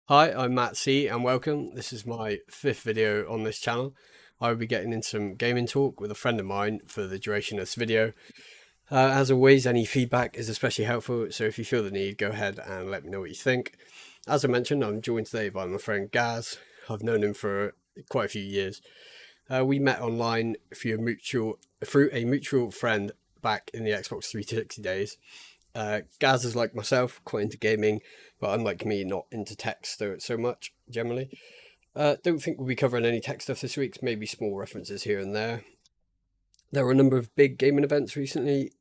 Hi, I'm Matt C and welcome. This is my fifth video on this channel. I will be getting into some gaming talk with a friend of mine for the duration of this video. As always, any feedback is especially helpful, so if you feel the need, go ahead and let me know what you think. As I mentioned, I'm joined today by my friend Gaz. I've known him for quite a few years. We met online through a mutual friend back in the Xbox 360 days. Gaz is like myself, quite into gaming, but unlike me, not into tech so much generally. Don't think we'll be covering any tech stuff this week, maybe small references here and there. There were a number of big gaming events recently,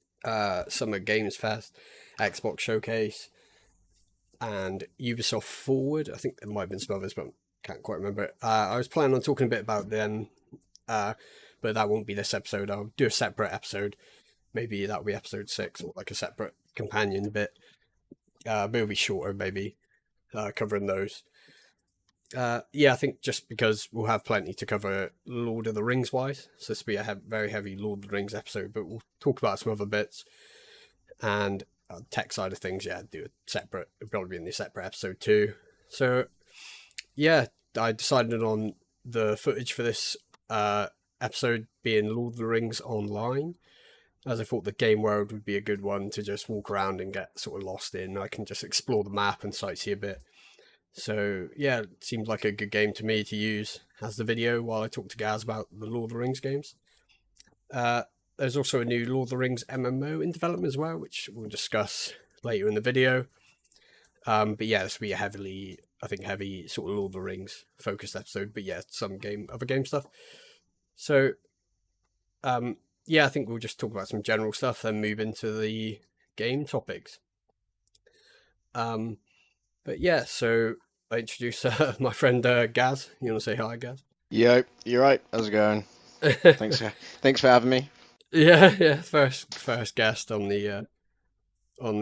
Summer Games Fest, Xbox Showcase, and Ubisoft Forward. I think there might have been some others, but can't quite remember. I was planning on talking a bit about them, but that won't be this episode. I'll do a separate episode. Maybe that'll be episode 6 or like a separate companion bit. But it'll be shorter, maybe, covering those. Yeah, I think just because we'll have plenty to cover Lord of the Rings wise, so this will be a very heavy Lord of the Rings episode, but we'll talk about some other bits. And tech side of things, yeah, do a separate, it'll probably be in the separate episode too. So, yeah, I decided on the footage for this episode being Lord of the Rings Online, as I thought the game world would be a good one to just walk around and get sort of lost in. I can just explore the map and sightsee a bit. So yeah, it seemed like a good game to me to use as the video while I talk to Gaz about the Lord of the Rings games. Uh, there's also a new Lord of the Rings MMO in development as well, which we'll discuss later in the video. But yeah, this will be a heavy sort of Lord of the Rings focused episode. But yeah, some other game stuff. So yeah, I think we'll just talk about some general stuff, then move into the game topics. But yeah, so I introduce my friend Gaz. You want to say hi, Gaz? Yo, you're right. How's it going? Thanks for having me. Yeah. First guest on the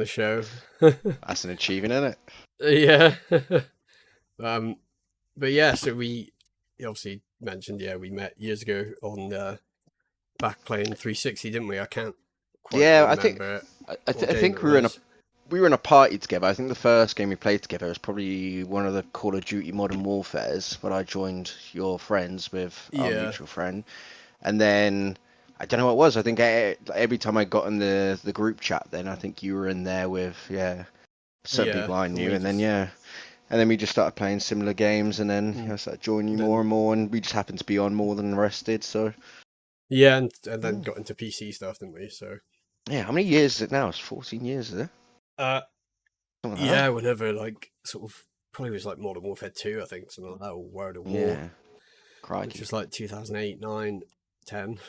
show. That's an achievement, isn't it? Yeah. um, but yeah, so we obviously mentioned, yeah, we met years ago on back playing 360, didn't we? I can't quite Yeah, remember I what game think it was. we were in a party together. I think the first game we played together was probably one of the Call of Duty Modern Warfares when I joined your friends with our Yeah, mutual friend, and then I don't know what it was. I think every time I got in the group chat, then I think you were in there with certain yeah, people I and knew, we and then just we just started playing similar games, and then I started joining you more then and more, and we just happened to be on more than the rest did. So. yeah, and then Yeah. got into PC stuff, didn't we? So Yeah, how many years is it now? It's 14 years, is it? uh, Something like that. yeah, whenever like sort of probably was like Modern Warfare 2, I think, something like that, or World of War, Yeah, which crikey. was like 2008, 9, 10.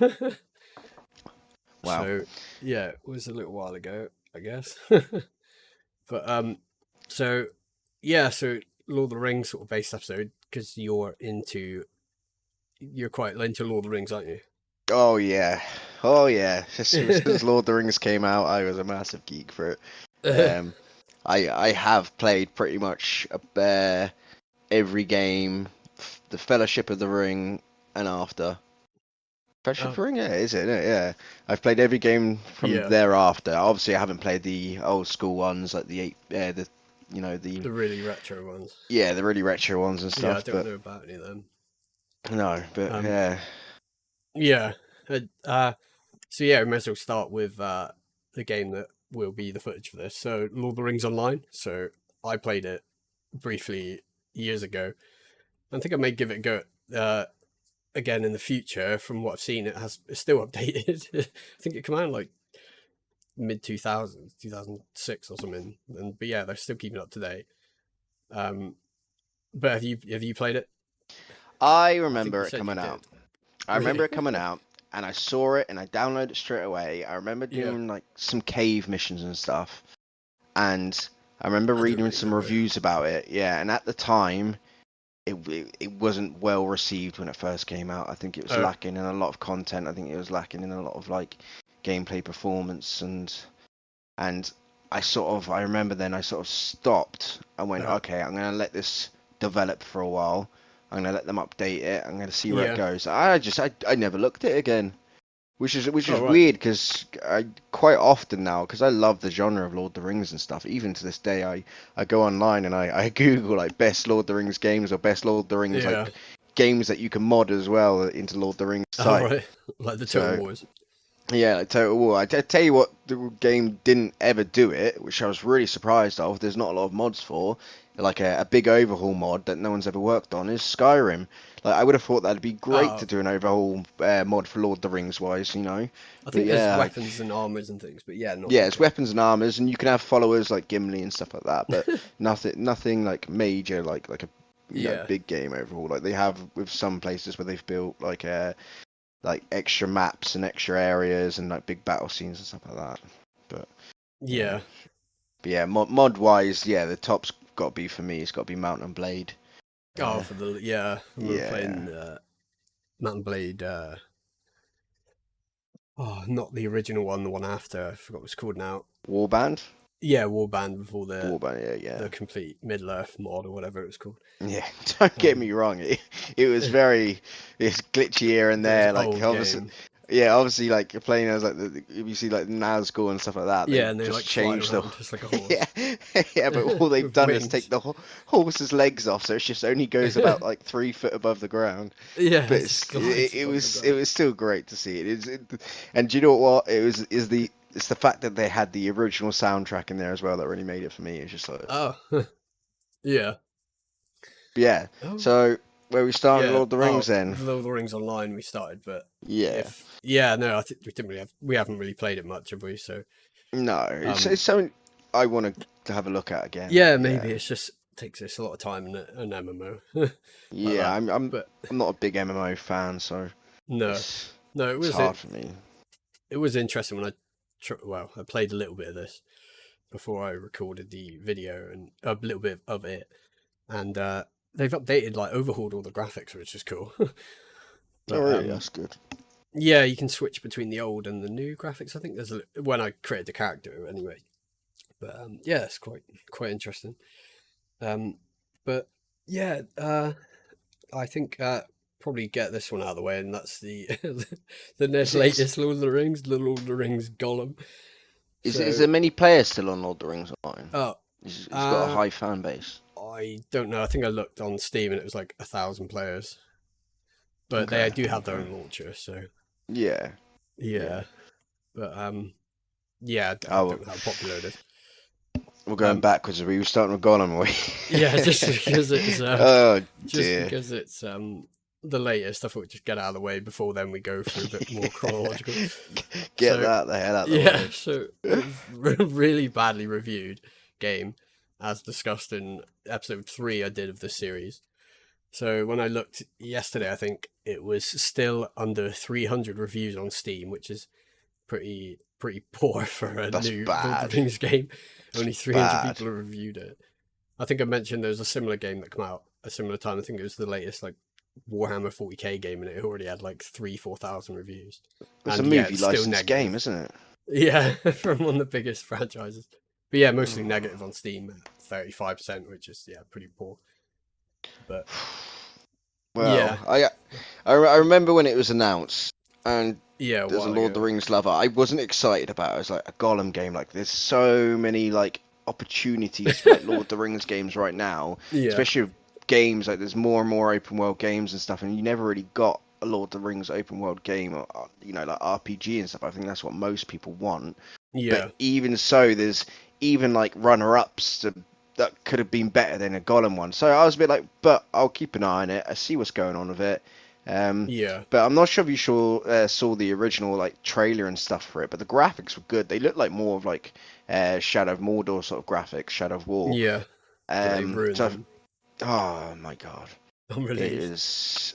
Wow. So yeah, it was a little while ago, I guess. But so yeah, so Lord of the Rings sort of based episode because you're quite into Lord of the Rings, aren't you? Oh yeah. Oh yeah. Since Lord of the Rings came out, I was a massive geek for it. Um, I have played pretty much every game, the Fellowship of the Ring, and after. Fellowship of Oh the Ring, yeah, is it? Yeah. I've played every game from yeah, thereafter. Obviously, I haven't played the old school ones like the eight, the you know the the really retro ones. yeah the really retro ones and Yeah, I stuff. don't But know about any of them. no, but Um, yeah. yeah. Uh, uh, so yeah, we might as well start with the game that will be the footage for this. So Lord of the Rings Online. So I played it briefly years ago. I think I may give it a go again in the future. From what I've seen, it's still updated. I think it came out in like mid 2000s, 2006 or something. And but yeah, they're still keeping up to date. Um, but have you played it? I I think remember you it said you coming out. did. I remember Really? it coming out, and I saw it, and I downloaded it straight away. I remember Yeah. doing like some cave missions and stuff, and I remember I don't reading really some remember. reviews about it. Yeah, and at the time, it wasn't well received when it first came out. I think it was Oh, lacking in a lot of content. I think it was lacking in a lot of like gameplay performance and I remember then I sort of stopped. I went, uh, okay, I'm gonna let this develop for a while. I'm gonna let them update it. I'm gonna see where it yeah. goes. I never looked at it again. which is Oh right. weird because I quite often now, because I love the genre of Lord of the Rings and stuff. Even to this day, I go online and I Google like best Lord of the Rings games or best Lord of the Rings Yeah. like games that you can mod as well into Lord of the Rings Oh site. right. Like the Total So Wars. yeah, like Total War. Tell you what, the game didn't ever do it, which I was really surprised of. There's not a lot of mods for, like a big overhaul mod that no one's ever worked on is Skyrim. Like I would have thought that'd be great to Oh, do an overhaul mod for Lord of the Rings wise, you know. I But think there's yeah, weapons and armors and things, but yeah, not yeah, like it's weapons and armors, and you can have followers like Gimli and stuff like that. But a. nothing like major, like a Yeah. big game overhaul. Like they have with some places where they've built like extra maps and extra areas and like big battle scenes and stuff like that. But yeah, Yeah. but yeah, mod wise, yeah, the top's got to be for me. It's got to be Mountain Blade. Oh, Uh, for the yeah. I remember yeah, playing Mountain Blade. Oh, not the original one. The one after. I forgot what it's called now. Warband, Yeah, Warband before Warband, yeah, the yeah. complete Middle Earth mod or whatever it was called. Yeah, don't get Um, me wrong. It was very it's glitchy here and very there. Like old obviously, game. yeah, obviously like you're playing as like if you see like Nazgul and stuff like that, Yeah, they've and they just like fly changed the around just like a yeah horse yeah. But all they've with done is take wings. the horse's legs off, so it just only goes about like 3 foot above the ground. Yeah, But it just glides above the it ground. was still great to see it. And do you know what? It's the fact that they had the original soundtrack in there as well that really made it for me. It's just like Oh, yeah. yeah. Oh, So where we started yeah. Lord of the Rings Oh, then? the Lord of the Rings Online we started, but Yeah. if yeah, no, I think we didn't really have. We haven't really played it much, have we? So, No, it's um, something I want to have a look at again. yeah, maybe Yeah. it's just takes us a lot of time in an MMO like Yeah, that. I'm But I'm not a big MMO fan, so no, it's no, it's hard for me. it was interesting when well, I played a little bit of this before I recorded the video and a little bit of it, and they've updated like overhauled all the graphics, which is cool. Oh, But really? That's good. yeah, you can switch between the old and the new graphics. I think when I created the character anyway. But yeah, it's quite interesting. Um, but yeah, I think probably get this one out of the way, and that's the the Is it is latest Lord of the Rings, the Lord of the Rings Gollum. is So, there many players still on Lord of the Rings Online? oh, It's got a uh, high fan base. I don't know. I think I looked on Steam and it was like 1,000 players, but they Okay, do have their okay. own launcher. So Yeah, yeah, yeah. but yeah, I Oh, don't know how popular it is. we're going Um, backwards. We were starting with Gollum, were yeah, we? Oh just dear. because it's the latest, I thought we'd just get out of the way before then we go through a bit more chronological. Get So that the hell out of the yeah, way. so it was really badly reviewed game, as discussed in episode 3 I did of this series. So when I looked yesterday, I think it was still under 300 reviews on Steam, which is pretty poor for a That's new Lord of bad. the Rings game. It's Only 300 bad. people have reviewed it. I think I mentioned there was a similar game that came out a similar time. I think it was the latest like Warhammer 40k game, and it already had like 3-4 thousand reviews. It's a And yeah, movie it's still licensed game, negative. isn't it? Yeah, from one of the biggest franchises. But yeah, mostly Mm. negative on Steam at 35%, which is yeah pretty poor. But Well, yeah, I remember when it was announced, and yeah, a as a while Lord of the ago. Rings lover, I wasn't excited about it. It was like a Gollum game. Like, there's so many like opportunities for like Lord of the Rings games right now, Yeah, especially with games. Like, there's more and more open world games and stuff, and you never really got a Lord of the Rings open world game, or like RPG and stuff. I think that's what most people want. But yeah, even so, there's even like runner-ups that could have been better than a Gollum one. So I was a bit like, but I'll keep an eye on it. I see what's going on with it. Um, yeah, but I'm not sure if you saw the original like trailer and stuff for it. But the graphics were good. They looked like more of like Shadow of Mordor sort of graphics, Shadow of War. yeah. But they ruined So them oh my god, on it release. is.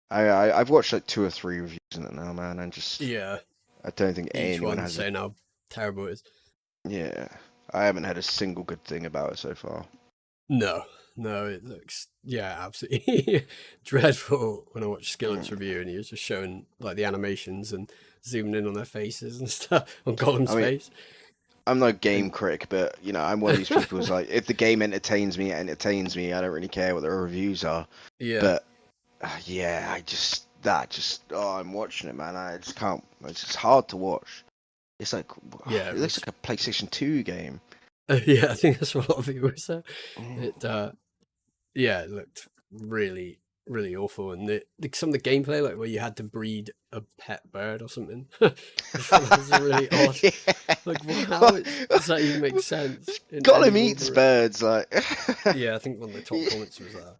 I've watched like 2 or 3 reviews in it now, man, and just Yeah, I don't think each anyone one has a saying how terrible it is. yeah. I haven't had a single good thing about it so far. No, no, it looks yeah absolutely dreadful. When I watched Skillet's Mm. review and he was just showing like the animations and zooming in on their faces and stuff on Gollum's I mean, face. I'm no game And critic, but I'm one of these people who's like, if the game entertains me, it entertains me. I don't really care what the reviews are. yeah, But yeah, I just that just I'm watching it, man. I just can't. It's just hard to watch. It's like Yeah, it it looks was. like a PlayStation 2 game. Yeah, I think that's what a lot of people said. Mm. It yeah, it looked really awful, and some of the gameplay, like where you had to breed a pet bird or something, I just thought that was really odd. Yeah. Like, does that even make sense in any Gollum eats Lord? birds, like. Yeah, I think one of the top comments was that.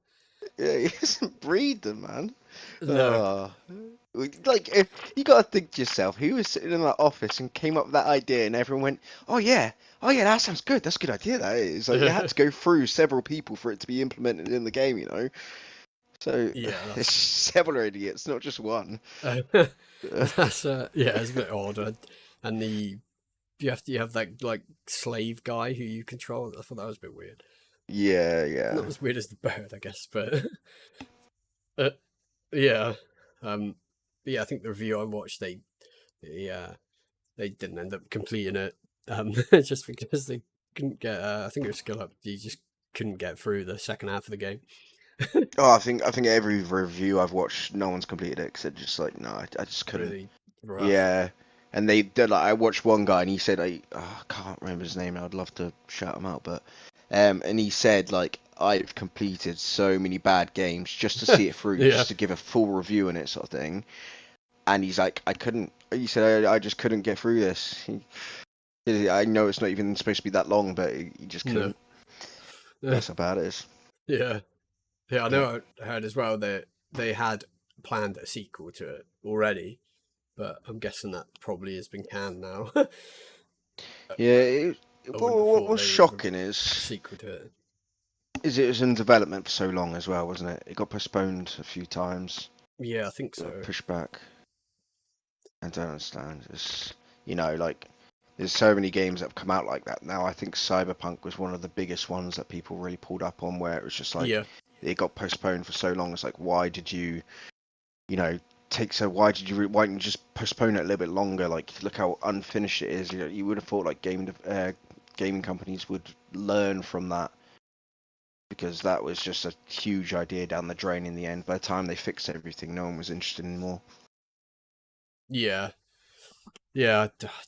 Yeah, he doesn't breed them, man. No, Oh, like you gotta think to yourself, who was sitting in that office and came up with that idea, and everyone went, oh yeah, that sounds good. That's a good idea. That is like you had to go through several people for it to be implemented in the game, you know. So yeah, it's that's several idiots, not just one. that's yeah, it's a bit odd, and you have that like slave guy who you control. I thought that was a bit weird. Yeah, Not yeah. as weird as the bird, I guess, but uh, yeah, um, yeah. I think the review I watched, they they didn't end up completing it, just because they couldn't get. I think it was skill up. You just couldn't get through the second half of the game. Oh, I think every review I've watched, no one's completed it because they're just like, no, I just couldn't. Really rough. Yeah, and they did like I watched one guy and he said I can't remember his name. I'd love to shout him out, but and he said like I've completed so many bad games just to see it through, Yeah, just to give a full review on it, sort of thing. And he's like, I couldn't. He said I just couldn't get through this. I know it's not even supposed to be that long, but he just no, couldn't. That's how bad it is. yeah, yeah. I But know. I heard as well that they had planned a sequel to it already, but I'm guessing that probably has been canned now. yeah, But I wouldn't have what thought was they would have shocking a sequel to it. is it was in development for so long as well, wasn't it? It got postponed a few times, Yeah, I think so. pushed back. I don't understand. It's like there's so many games that have come out like that now. I think Cyberpunk was one of the biggest ones that people really pulled up on, where it was just like Yeah, it got postponed for so long. It's like, why did you know, take so? Why did you? Why didn't you just postpone it a little bit longer? Like, look how unfinished it is. You would have thought like gaming companies would learn from that because that was just a huge idea down the drain in the end. By the time they fixed everything, no one was interested anymore. yeah, yeah.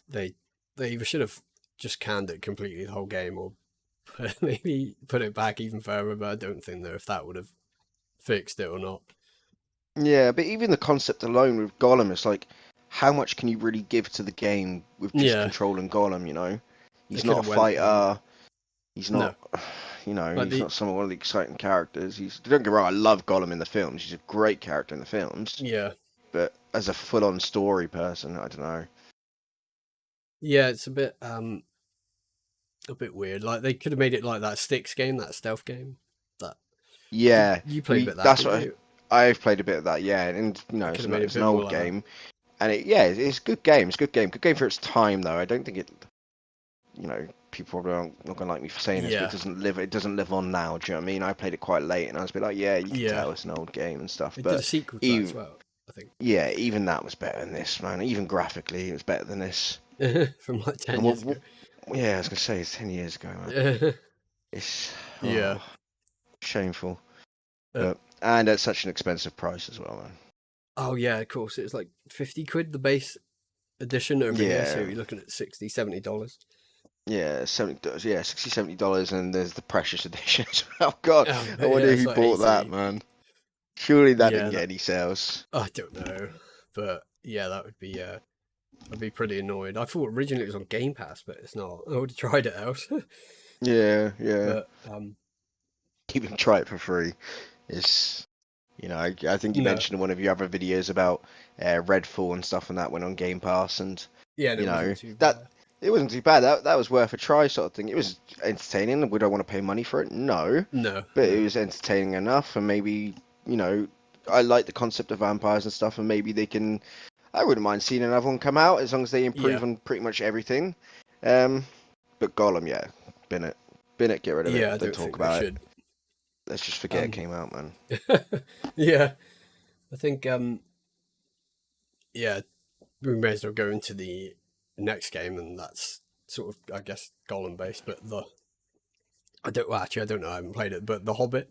They either should have just canned it completely, the whole game, or maybe put it back even further. But I don't think though if that would have fixed it or not. Yeah, but even the concept alone with Gollum is like, how much can you really give to the game with just Yeah, controlling Gollum? You know, they he's could not a have went. fighter. He's not, No, like he's the not some one of the exciting characters. Don't get me wrong, I love Gollum in the films. He's a great character in the films. yeah, But as a full-on story person, I don't know. yeah. It's a bit weird. Like they could have made it like that Sticks game, that stealth game. That Yeah, you played a bit we of that, that's didn't what you? I've played a bit of that. Yeah, and They could have made it a it's an bit more old like that. game, and it's a good game. It's a good game. Good game for its time, though. I don't think it. People probably aren't not gonna like me for saying this, but Yeah, it doesn't live on now. Do you know what I mean? I played it quite late, and I was a bit like, yeah, you can yeah. tell it's an old game and stuff. They did a But sequel to that as even well, I think, yeah, even that was better than this, man. Even graphically, it was better than this. from like 10 And years ago. yeah, I was gonna say it's 10 years ago, man. It's Yeah. shameful, Uh, but and at such an expensive price as well, man. oh yeah, of course. It was like 50 quid the base edition over here, so Yeah, you're looking at 60, $70. yeah, $70, yeah, $60, $70, and there's the Precious Edition as well. God, Oh, I but yeah, wonder it's who like bought that, 80. man. Surely that didn't Yeah, get that any sales. I don't know, but yeah, that would be I'd be pretty annoyed. I thought originally it was on Game Pass, but it's not. I would have tried it else. Yeah, yeah. But Even try it for free. It's, I think you no. mentioned in one of your other videos about Redfall and stuff, and that went on Game Pass, and Yeah, and it wasn't too that bad. it wasn't too bad. That was worth a try, sort of thing. It was entertaining. Would I want to pay money for it? No, No, but it no. was entertaining enough, and maybe I like the concept of vampires and stuff, and maybe they can. I wouldn't mind seeing another one come out as long as they Yeah. improve on pretty much everything. Um, but Gollum, yeah, bin it, get rid of it. Yeah, I Don't don't talk think they about it. should. Let's just forget it Um came out, man. yeah. I think yeah, we may as well go into the next game, and that's sort of, I guess, Gollum based. But I don't know. I haven't played it, but The Hobbit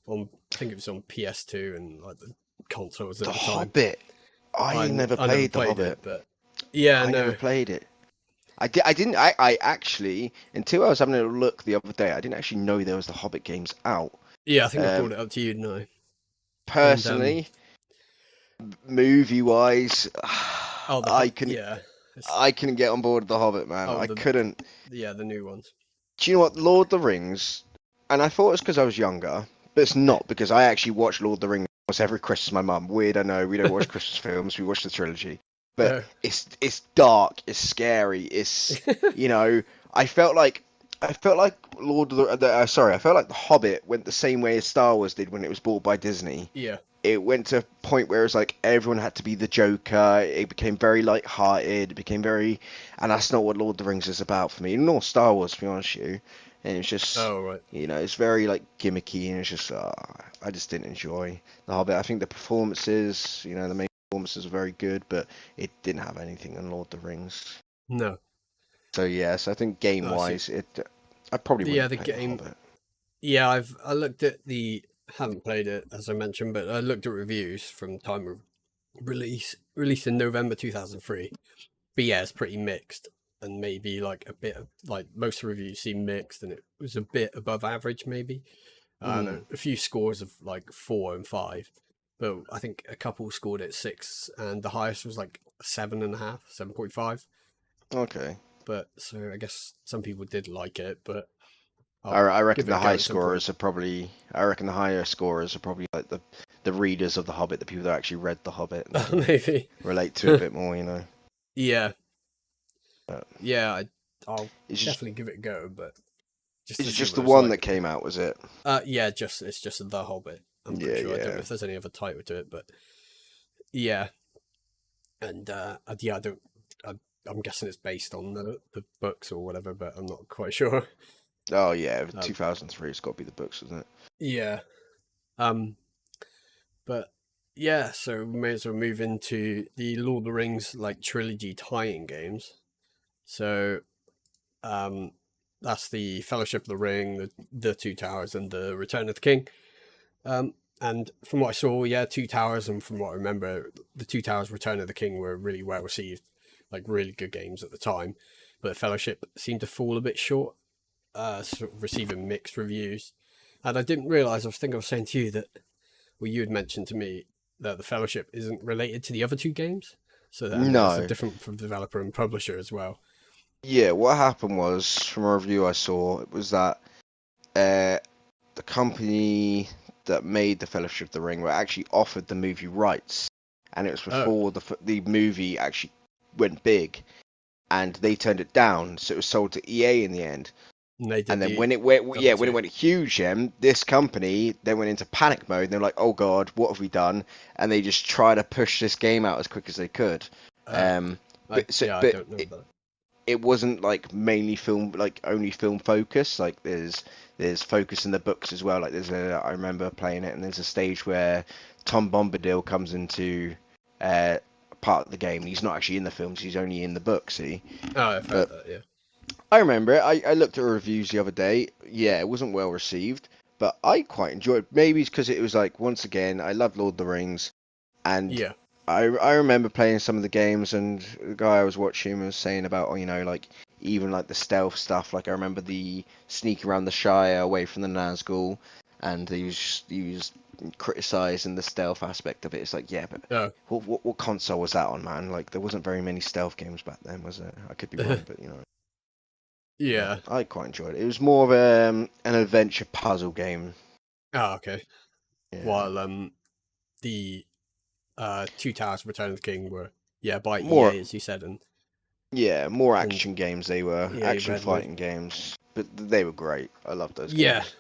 on, I think it was on PS2 and like the consoles The at the time. Hobbit. I never I never played The played Hobbit. it, but yeah, I never no, played it. I didn't. I actually, until I was having a look the other day, I didn't actually know there was the Hobbit games out. yeah, I think I Um, brought it up to you, didn't I? And Personally, movie wise, oh, I can yeah, it's, I couldn't get on board with the Hobbit, man. oh I the couldn't. yeah, the new ones. Do you know what? Lord of the Rings, and I thought it's because I was younger, but it's not because I actually watched Lord of the Rings almost every Christmas. My mum, weird, I know, we don't watch Christmas films, we watch the trilogy. But Uh, it's dark, it's scary, it's you know, I felt like Lord of the sorry, I felt like The Hobbit went the same way as Star Wars did when it was bought by Disney. yeah. It went to a point where it was like everyone had to be the Joker. It became very light-hearted. It became very, and that's not what Lord of the Rings is about for me, nor Star Wars, to be honest with you. And it's just, Oh right. it's very like gimmicky, and it's just, I just didn't enjoy The Hobbit. I think the performances, the main performances are very good, but it didn't have anything in Lord of the Rings. No, So yes, I think I see. game-wise, I probably Yeah, wouldn't the play The game. Hobbit. Yeah, I looked at the haven't played it as I mentioned, but I looked at reviews from time of released in November 2003. But yeah, it's pretty mixed, and maybe like a bit of like most reviews seem mixed, and it was a bit above average maybe. I don't Mm, know, a few scores of like 4 and 5, but I think a couple scored at 6, and the highest was like 7.5, 7.5. okay. But so I guess some people did like it, but I, I'll I give reckon it a the go high at some point. scorers are probably. I reckon the higher scorers are probably like the readers of The Hobbit, the people that actually read The Hobbit and Maybe. relate to it a bit more. Yeah, But yeah, I'll it's just definitely give it a go, but just is to it see just what the it's one that like. came out? Was it? Yeah, just it's just The Hobbit. I'm pretty Yeah, sure. I don't know yeah. if there's any other title to it, but yeah, and yeah, I don't. I, I'm guessing it's based on the books or whatever, but I'm not quite sure. Oh yeah, Um, 2003. It's got to be the books, isn't it? yeah. Um, but yeah, so we may as well move into the Lord of the Rings like trilogy tie-in games. So um, that's the Fellowship of the Ring, the Two Towers, and the Return of the King. And from what I saw, yeah, Two Towers, and from what I remember, the Two Towers, Return of the King were really well received, like really good games at the time. But the Fellowship seemed to fall a bit short, sort of receiving mixed reviews. And I didn't realize, I was saying to you that, well, you had mentioned to me that the Fellowship isn't related to the other two games. So, and it's a No. different from developer and publisher as well. Yeah, what happened was from a review I saw, it was that uh, the company that made the Fellowship of the Ring were actually offered the movie rights, and it was Oh, before the movie actually went big, and they turned it down, so it was sold to EA in the end. and they And did then the when it went, other yeah, when it two. went huge, this company then went into panic mode. And they're like, "Oh God, what have we done?" And they just try to push this game out as quick as they could. Oh, Um, I but don't know about it wasn't like mainly film, like only film focus. Like there's focus in the books as well. Like I remember playing it, and there's a stage where Tom Bombadil comes into uh, part of the game. He's not actually in the films; he's only in the book. See, Oh, I've heard but that, yeah. I remember it. I looked at reviews the other day. Yeah, it wasn't well received, but I quite enjoyed it. Maybe it's because it was like, once again, I love Lord of the Rings, and Yeah. I remember playing some of the games, and the guy I was watching was saying about, like even like the stealth stuff. Like I remember the sneak around the Shire away from the Nazgul, and he was criticizing the stealth aspect of it. It's like, yeah, but Oh, what console was that on, man? Like there wasn't very many stealth games back then, was there? I could be wrong, but But yeah. I quite enjoyed it. It was more of an adventure puzzle game. Oh, okay. Yeah, While the Two Towers Return of the King were, yeah, by more EA, as you said, more and action games. They were EA action Redwood. fighting games, but they were great. I loved those Yeah. games.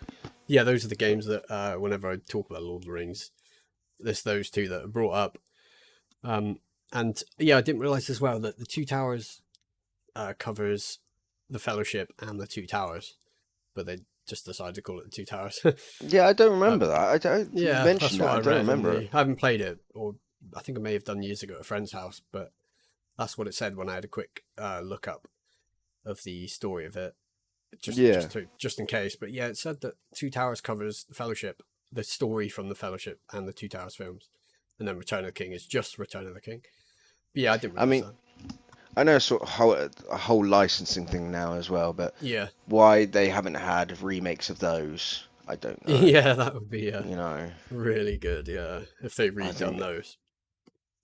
Yeah, those are the games that whenever I talk about Lord of the Rings, there's those two that are brought up. Um and yeah, I didn't realise as well that the Two Towers covers the Fellowship and the Two Towers, but they just decided to call it the Two Towers. Yeah, I don't uh, remember that. I don't. You yeah, mentioned that's that. what I I don't read on remember it. the. I haven't played it, or I think I may have done years ago at a friend's house, but that's what it said when I had a quick look up of the story of it, Yeah. just in case. But yeah, it said that Two Towers covers the Fellowship, the story from the Fellowship and the Two Towers films. and then Return of the King is just Return of the King. But yeah, I didn't I realise mean, that. I know sort of a whole licensing thing now as well, but Yeah, why they haven't had remakes of those, I don't know. yeah, that would be You know, really good. Yeah, if they I redone think those.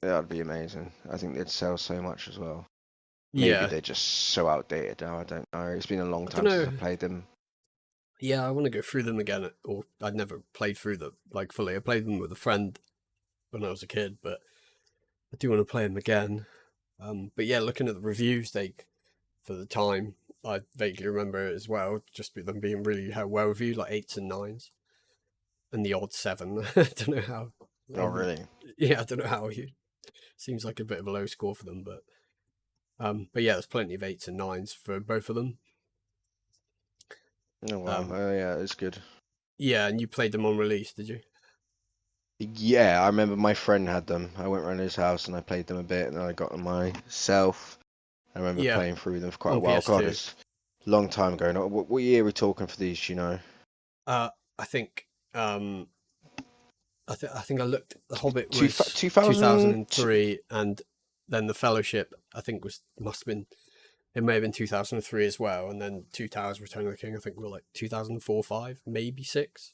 that'd be amazing. I think they'd sell so much as well. Maybe Yeah, they're just so outdated now. I don't know. It's been a long I don't time since I know. played them. Yeah, I want to go through them again, or I'd never played through them like fully. I played them with a friend when I was a kid, but I do want to play them again. But yeah, looking at the reviews, they for the time, I vaguely remember it as well, just them being really well reviewed, like 8s and 9s, and the odd 7. I don't know how. Oh, really? Yeah, I don't know how. Seems like a bit of a low score for them, but yeah, there's plenty of 8s and 9s for both of them. Oh, wow. Um, Oh, yeah, it's good. yeah, and you played them on release, did you? Yeah, I remember my friend had them. I went around his house and I played them a bit, and then I got them myself. I remember Yeah, playing through them for quite a on while. God, PS2. it's a long time ago. Now, what year are we talking for these, do you know? Uh, I think um, I think I looked. The Hobbit Two, was 2000? 2003, and then the Fellowship I think must have been, it may have been 2003 as well, and then Two Towers: Return of the King I think were like 2004, 5, maybe 6.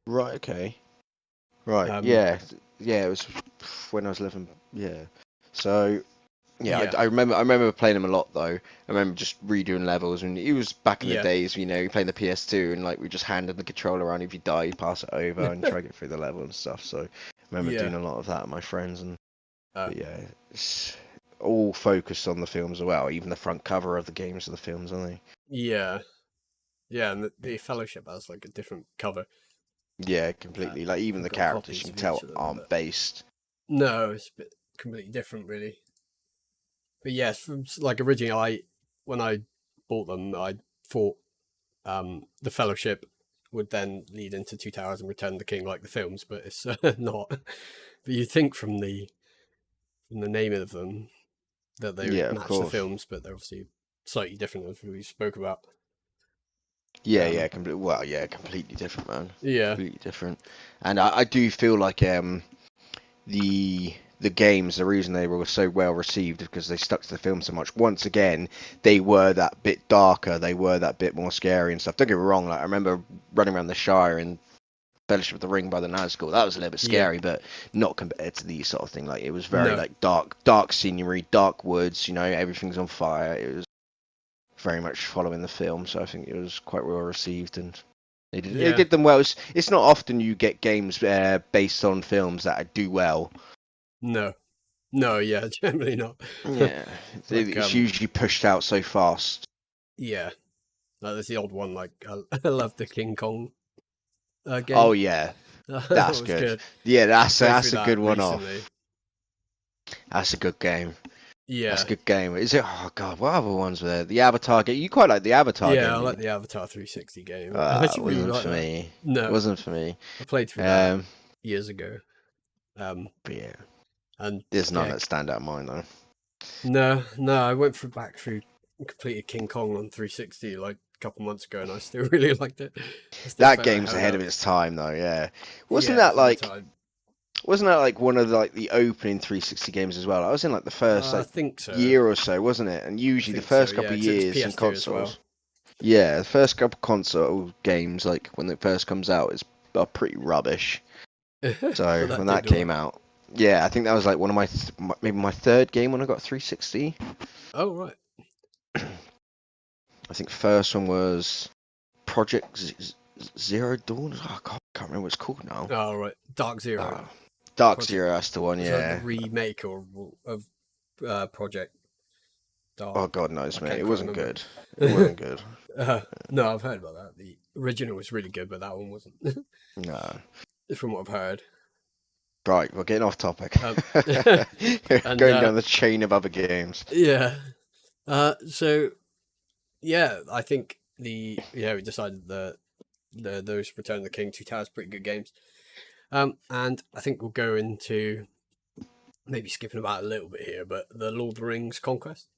Right, okay. Right, Um, yeah. Yeah, it was when I was 11. Yeah. So, yeah, yeah, I remember playing them a lot though. I remember just redoing levels, and it was back in the yeah, days, you playing the PS2, and like we just handed the controller around. If you die, you pass it over and try to get through the level and stuff. So I remember yeah, doing a lot of that with my friends, and uh, but yeah, it's all focused on the films as well. Even the front cover of the games of the films, aren't they? yeah, yeah, and the Fellowship has like a different cover. Yeah, completely. Like even I've the got characters you copies can of each tell of them, aren't but based. no, it's a bit completely different, really. But yes, from like originally, when I bought them, I thought the Fellowship would then lead into Two Towers and Return of the King like the films, but it's not. But you think from the name of them that they would Yeah, of match the course. films, but they're obviously slightly different as we spoke about. Yeah, yeah, Um, completely. Well, yeah, completely different, man. yeah, Completely different. And I do feel like the games, the reason they were so well received is because they stuck to the film so much. Once again, they were that bit darker, they were that bit more scary and stuff. Don't get me wrong, like I remember running around the Shire in Fellowship of the Ring by the Nazgul. That was a little bit yeah, scary, but not compared to these sort of thing. Like it was very no, like dark scenery, dark woods. Everything's on fire. It was very much following the film, so I think it was quite well received and they yeah, did them well. It's not often you get games based on films that do well. no, no, yeah, generally not. Yeah, Like it's usually pushed out so fast. yeah, like there's the old one. Like I love the King Kong Oh game. yeah, That that's was good. good. Yeah, that's Played through that's a that good one off. recently. That's a good game. That's a Yeah, good game. Is it? Oh god, what other ones were there? The Avatar game. You quite like the Avatar yeah, I game, like didn't the Avatar 360 game. you? I actually really Wasn't like for that. me. No, Wasn't for me. I played through that Um, years ago. Um, but yeah, and there's none yeah, that stand out in mine though. no, I went back through completed King Kong on 360 like a couple months ago, and I still really liked it. I still That felt it game's held ahead of up. its time though. Yeah, wasn't Yeah, that for the like? time. Wasn't that like one of the opening 360 games as well? I was in like the first I like think so. year or so, wasn't it? And I usually the think so. first Yeah, couple of because it was years in PS2 as well. consoles, yeah, the first couple console games like when it first comes out is are pretty rubbish. But So that when that did came well. out, yeah, I think that was like one of maybe my third game when I got 360. Oh right. I think first one was Project Zero Dawn. Oh, can't remember what it's called now. Oh right. Dark Zero Ah, Dark Project. Zero, that's the one. So the Yeah. remake of Project Oh Dark. God I knows, mate. can't It quite wasn't remember. good. It wasn't good. No, I've heard about that. The original was really good, but that one wasn't, No. from what I've heard. Right, we're getting off topic. Um, and Going down the chain of other games. yeah, so yeah, I think we decided the those Return of the King, Two Towers, pretty good games. And I think we'll go into maybe skipping about a little bit here, but the Lord of the Rings Conquest.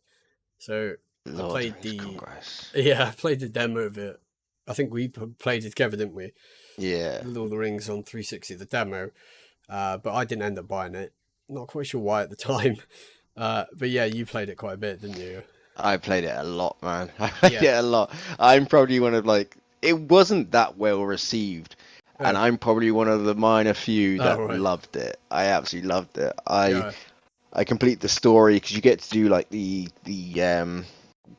So I Lord of the played Rings the Conquest. yeah, I played the demo of it. I think we played it together, didn't we? Yeah. Lord of the Rings on 360, the demo. but I didn't end up buying it. Not quite sure why at the time. But yeah, you played it quite a bit, didn't you? I played it a lot, man. I played Yeah. it a lot. I'm probably one of like it wasn't that well received, and Oh, I'm probably one of the minor few oh that right. loved it. I absolutely loved it. I Yeah. I complete the story because you get to do like the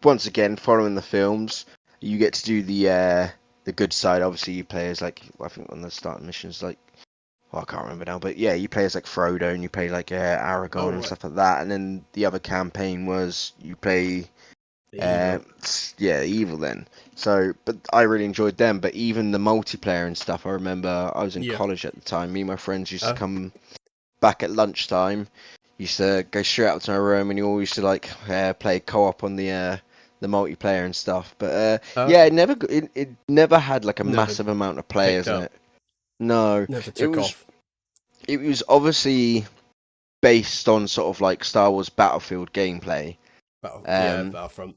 once again following the films, you get to do the good side. Obviously, you play as like I think on the starting missions like I can't remember now, but yeah, you play as like Frodo and you play like Oh Aragon and right. stuff like that. And then the other campaign was you play The evil. yeah, evil then. So, but I really enjoyed them. But even the multiplayer and stuff, I remember I was in Yeah. college at the time. Me and my friends used to Oh. come back at lunchtime. Used to go straight up to my room, and you all used to like play co-op on the multiplayer and stuff. But Oh, yeah, okay. it never had like a Never massive amount of picked players in up. it. No, Never it took was off. it was obviously based on sort of like Star Wars Battlefield gameplay. Yeah, Um, Battlefront.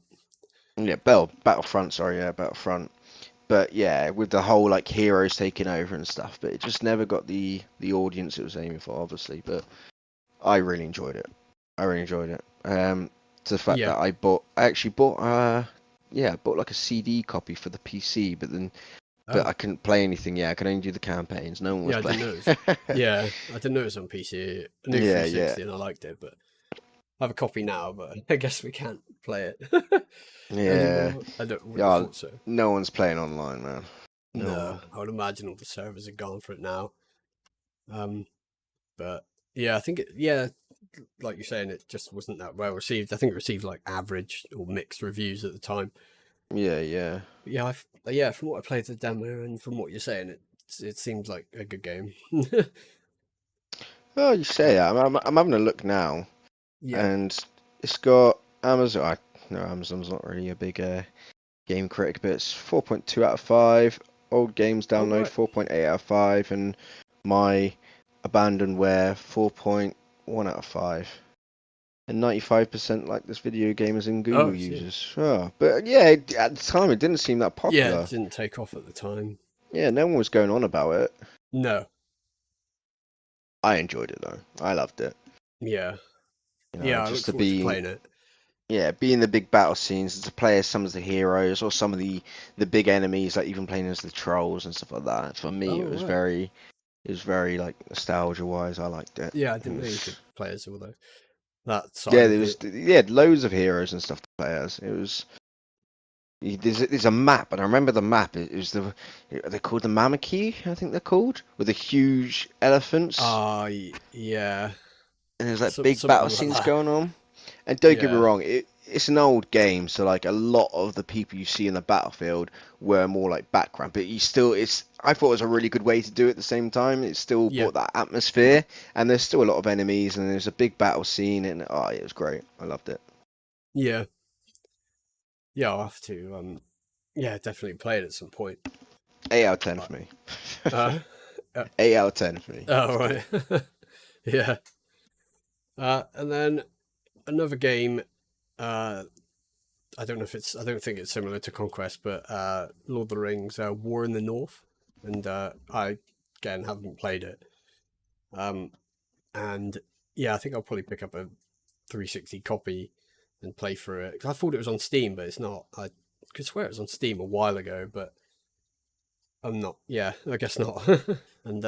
yeah, Battlefront, sorry, yeah, Battlefront. But yeah, with the whole like heroes taking over and stuff, but it just never got the audience it was aiming for, obviously. But I really enjoyed it. I really enjoyed it. To the fact Yeah. that I actually bought yeah, I bought like a CD copy for the PC, but Oh. I couldn't play anything. Yeah, I could only do the campaigns. No one was Yeah, I didn't playing. notice. Yeah, I didn't notice on PC. I knew Yeah, yeah, 360 and I liked it, but I have a copy now, but I guess we can't play it yeah, anymore. Wouldn't have yeah. thought so. No one's playing online, man. No No, one. I would imagine all the servers are gone for it now. Um, but yeah, I think yeah, like you're saying, it just wasn't that well received. I think it received like average or mixed reviews at the time. Yeah, yeah. But yeah, yeah, from what I played the demo and from what you're saying, it seems like a good game. Oh, you say But that. I'm having a look now, yeah, and it's got Amazon. No, Amazon's not really a big game critic, but it's 4.2 out of 5. Old games oh download right, 4.8 out of 5, and my abandonware 4.1 out of 5. And 95% like this video game is in oh Google I see. users. Oh, but yeah, at the time it didn't seem that Yeah, it popular. didn't take off at the time. Yeah, no one was going on about it. No, I enjoyed it though. I loved it. yeah, You know, yeah. I just look to forward to be playing it. yeah, be in the big battle scenes, to play as some of the heroes or some of the big enemies, like even playing as the trolls and stuff like that. For me, Oh right, it was very like nostalgia wise. I liked it. yeah. I It didn't know you was could play as all that side yeah, there of was it. yeah loads of heroes and stuff to play as. It was there's a map, and I remember the map. It was they're called the Mamaki, I think they're called, with the huge elephants, Ah, yeah. and there's like big battle Something like scenes that. going on. And don't get me Yeah, wrong, it's an old game, so like a lot of the people you see in the battlefield were more like background, but you still, it's, I thought it was a really good way to do it at the same time. It still yeah, brought that atmosphere, and there's still a lot of enemies, and there's a big battle scene, and oh, it was great. I loved it. yeah, yeah. I'll have to. Yeah, definitely play it at some point. 8 out of 10 But, for me. uh, uh 8 out of 10 for me. oh It's good. right, yeah. And then another game. Uh, I don't know if it's. I don't think it's similar to Conquest, but Lord of the Rings: War in the North, and I again haven't played it. Um, and yeah, I think I'll probably pick up a 360 copy and play through it. 'Cause I thought it was on Steam, but it's not. I could swear it was on Steam a while ago, but I'm not. Yeah, I guess not. And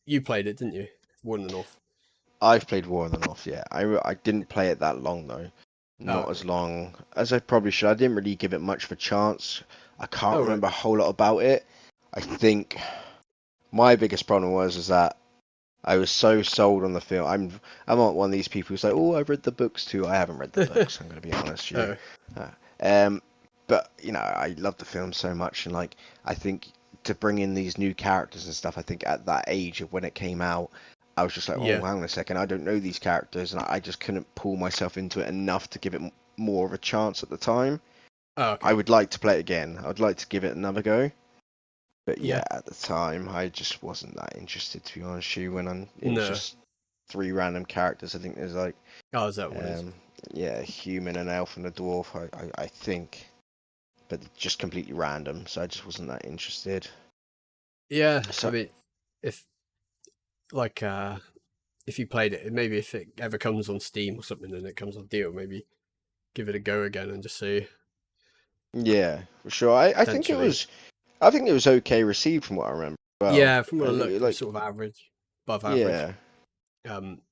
you played it, didn't you? War in the North. I've played War of the North, yeah. I didn't play it that long though. Oh, Not okay. as long as I probably should. I didn't really give it much of a chance. I can't Oh, right. remember a whole lot about it. I think my biggest problem was is that I was so sold on the film. I'm not one of these people who's like, oh, I've read the books too. I haven't read the books. I'm gonna be honest with you. Oh, Uh, um, but you know, I love the film so much, and like I think to bring in these new characters and stuff, I think at that age of when it came out, I was just like, oh, yeah. hang on a second, I don't know these characters, and I just couldn't pull myself into it enough to give it more of a chance at the time. Oh, I okay. would like to play it again. I would like to give it another go. But Yeah. yeah, at the time, I just wasn't that interested, to be honest with you. It was No. just three random characters. I think there's like, Oh, is that what it is? um, yeah, a human, an elf, and a dwarf. I think, but just completely random. So I just wasn't that interested. Yeah. I So mean, if like if you played it, maybe if it ever comes on Steam or something and it comes on deal, maybe give it a go again and just see Yeah, for sure. potentially. I think it was okay received from what I remember. Well, Yeah, from what I I think looked, it was like sort of average, above average. yeah, Um,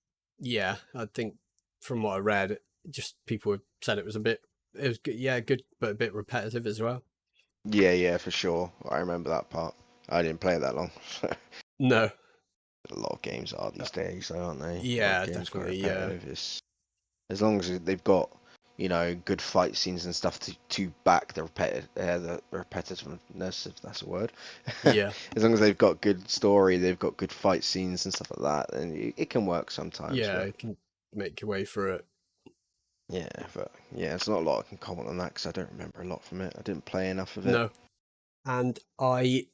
yeah, I think from what I read, just people said it was a bit, it was good, yeah, good, but a bit repetitive as well. yeah, for sure. I remember that part. I didn't play it that long. No, A lot of games are uh, these days, aren't they? A lot of yeah, games quite definitely, repetitive. It's as long as they've got, good fight scenes and stuff to back the repetitiveness, if that's a word. yeah, As long as they've got good story, they've got good fight scenes and stuff like that, then it can work sometimes. yeah. But You can make your way through it. yeah, it's not a lot I can comment on that because I don't remember a lot from it. I didn't play enough of it. No, and I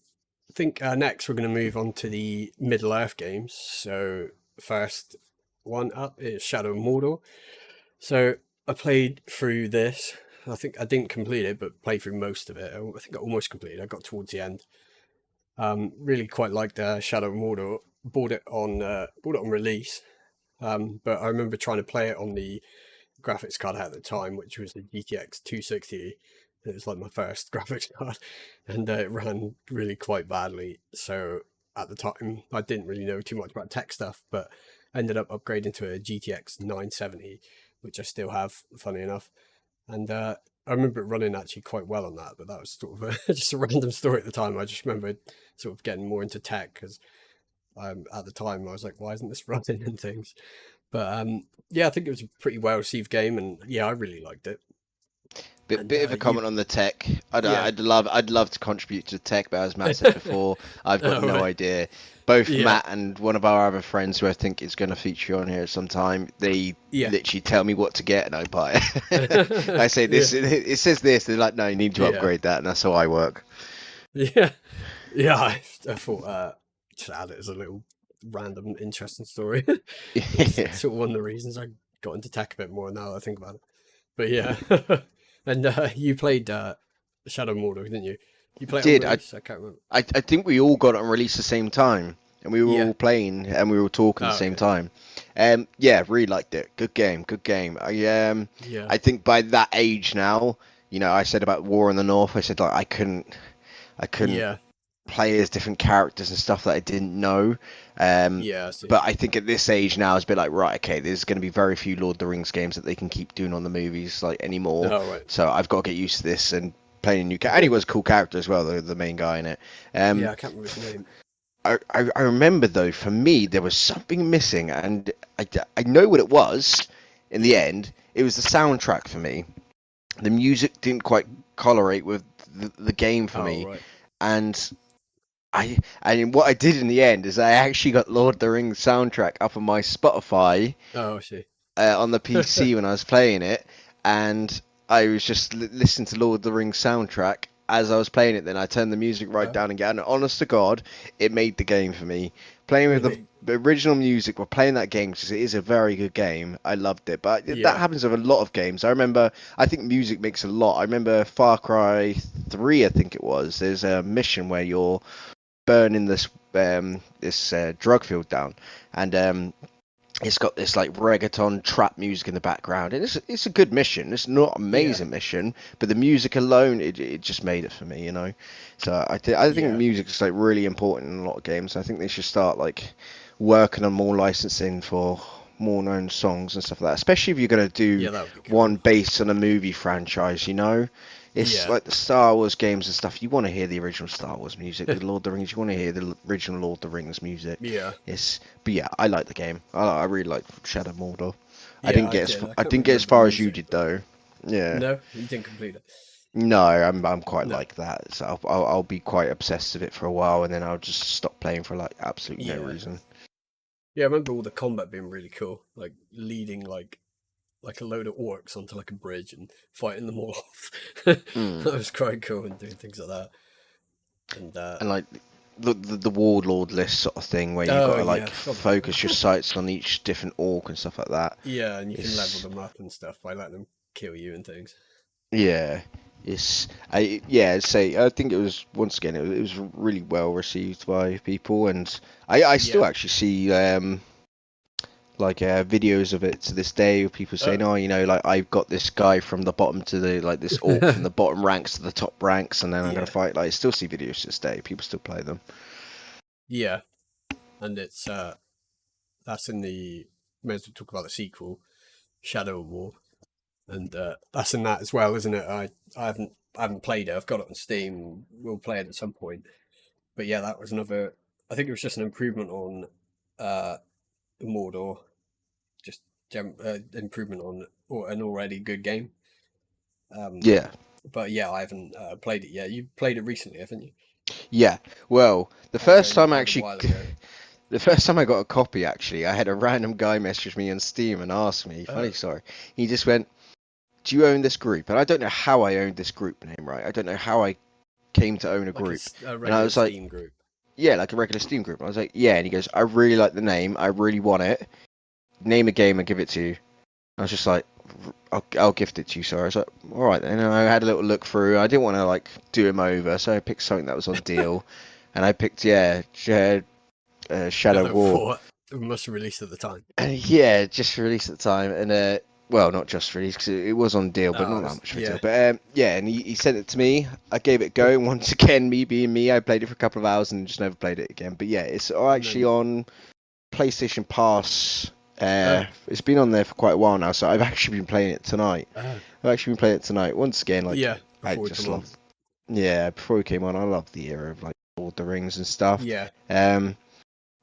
think next we're going to move on to the Middle Earth games. So first one up is Shadow of Mordor. So I played through this. I think I didn't complete it, but played through most of it. I think I almost completed. I got towards the end. Really quite liked Shadow of Mordor. Bought it on release. But I remember trying to play it on the graphics card I had at the time, which was the GTX 260. It was like my first graphics card, and it ran really quite badly. So at the time, I didn't really know too much about tech stuff, but I ended up upgrading to a GTX 970, which I still have, funny enough. And I remember it running actually quite well on that, but that was sort of just a random story at the time. I just remember sort of getting more into tech because at the time I was like, why isn't this running and things? But yeah, I think it was a pretty well received game, and yeah, I really liked it. And Bit of a you, comment on the tech. yeah, I'd love to contribute to the tech, but as Matt said before, I've got oh, no right, idea. Both yeah, Matt and one of our other friends, who I think is going to feature on here sometime, they yeah, literally tell me what to get and I buy it. I say yeah, this, it says this. They're like, no, you need to yeah, upgrade that, and that's how I work. yeah, yeah. I thought just add it as a little random interesting story. It's Yeah. sort of one of the reasons I got into tech a bit more now that I think about it. But yeah, and you played Shadow Mordor, didn't you? You play it on Did release? I can't remember. I think we all got it on release the same time, and we were Yeah. all playing and we were talking the Oh, same okay. time. Yeah, really liked it. Good game, good game. Yeah. I think by that age now, I said about War in the North. I said like I couldn't Yeah. play as different characters and stuff that I didn't know. Um, Yeah. I see. but I think at this age now, it's a bit like, right, okay, there's going to be very few Lord of the Rings games that they can keep doing on the movies like anymore. Oh, right. So I've got to get used to this and playing a new character. And he was a cool character as well, the main guy in it. Um, Yeah, I can't remember his name. I remember though, for me, there was something missing, and I know what it was in the Yeah. end. It was the soundtrack for me. The music didn't quite correlate with the game for Oh, me, right. and and what I did in the end is I actually got Lord of the Rings soundtrack up on my Spotify Oh, I see. on the PC when I was playing it, and I was just listening to Lord of the Rings soundtrack as I was playing it. Then I turned the music right down again. And honest to God, it made the game for me. Playing with Really? the original music, or playing that game, because it is a very good game. I loved it, but that Yeah. happens with a lot of games. I remember, I think music makes a lot. I remember Far Cry 3, I think it was. There's a mission where you're burning this drug field down, and it's got this like reggaeton trap music in the background, and it's a good mission. It's not an Yeah. amazing mission, but the music alone, it just made it for me, So I think Yeah. music is like really important in a lot of games. I think they should start like working on more licensing for more known songs and stuff like that. Especially if you're gonna do Yeah, that would be one cool. based on a movie franchise. It's Yeah. like the Star Wars games and stuff. You want to hear the original Star Wars music. The Lord of the Rings, you want to hear the original Lord of the Rings music. Yeah. But yeah, I like the game. I really like Shadow Mordor. Yeah, I did. I I can't didn't really get as remember the far as you music, did but though. Yeah. no, you didn't complete it. No, I'm quite No. like that. So I'll be quite obsessed with it for a while, and then I'll just stop playing for like absolutely no Yeah. reason. Yeah, I remember all the combat being really cool, like leading like a load of orcs onto like a bridge and fighting them all off. That Mm. was quite cool and doing things like that. And And like the warlord list sort of thing, where you got oh to yeah, like I forgot about focus your that. sights on each different orc and stuff like that. Yeah, and you can level It's them up and stuff by letting them kill you and things. Yeah. I think it was once again it was really well received by people, and I still Yeah. actually see videos of it to this day of people saying, Oh, oh, like I've got this guy from the bottom to the like this orc from the bottom ranks to the top ranks, and then I'm gonna yeah. fight. Like, I still see videos to this day. People still play them. Yeah. And it's that's in the. May as well talk about the sequel, Shadow of War, and that's in that as well, isn't it? I haven't played it. I've got it on Steam. We'll play it at some point. But yeah, that was another. I think it was just an improvement on uh, Mordor, just improvement on an already good game. Um, Yeah, but yeah, I haven't played it yet. You played it recently, haven't you? yeah. Well, the Okay, first you time played a while ago. the first time I got a copy, actually, I had a random guy message me on Steam and ask me, funny Oh, story. He just went, "Do you own this group?" And I don't know how I owned this group name, right? I don't know how I came to own a like group. a And I regular was like, Steam group. yeah, like a regular Steam group. And I was like, yeah. And he goes, I really like the name. I really want it. Name a game and give it to you. I was just like, I'll gift it to you, sir. I was like, all right then. And I had a little look through. I didn't want to like do him over, so I picked something that was on deal. And I picked, Shadow Shadow of War. War must have released at the time. And yeah, just released at the time. And well, not just released because it was on deal, but not Oh, that much of a deal. yeah. But yeah, and he sent it to me. I gave it a go. And once again, me being me, I played it for a couple of hours and just never played it again. But yeah, it's And actually then on PlayStation Pass. oh, It's been on there for quite a while now, so I've actually been playing it tonight. oh, I've actually been playing it tonight. Once again, like yeah. I Before we just come on. love. Yeah, before we came on, I love the era of like Lord of the Rings and stuff. Yeah, Um,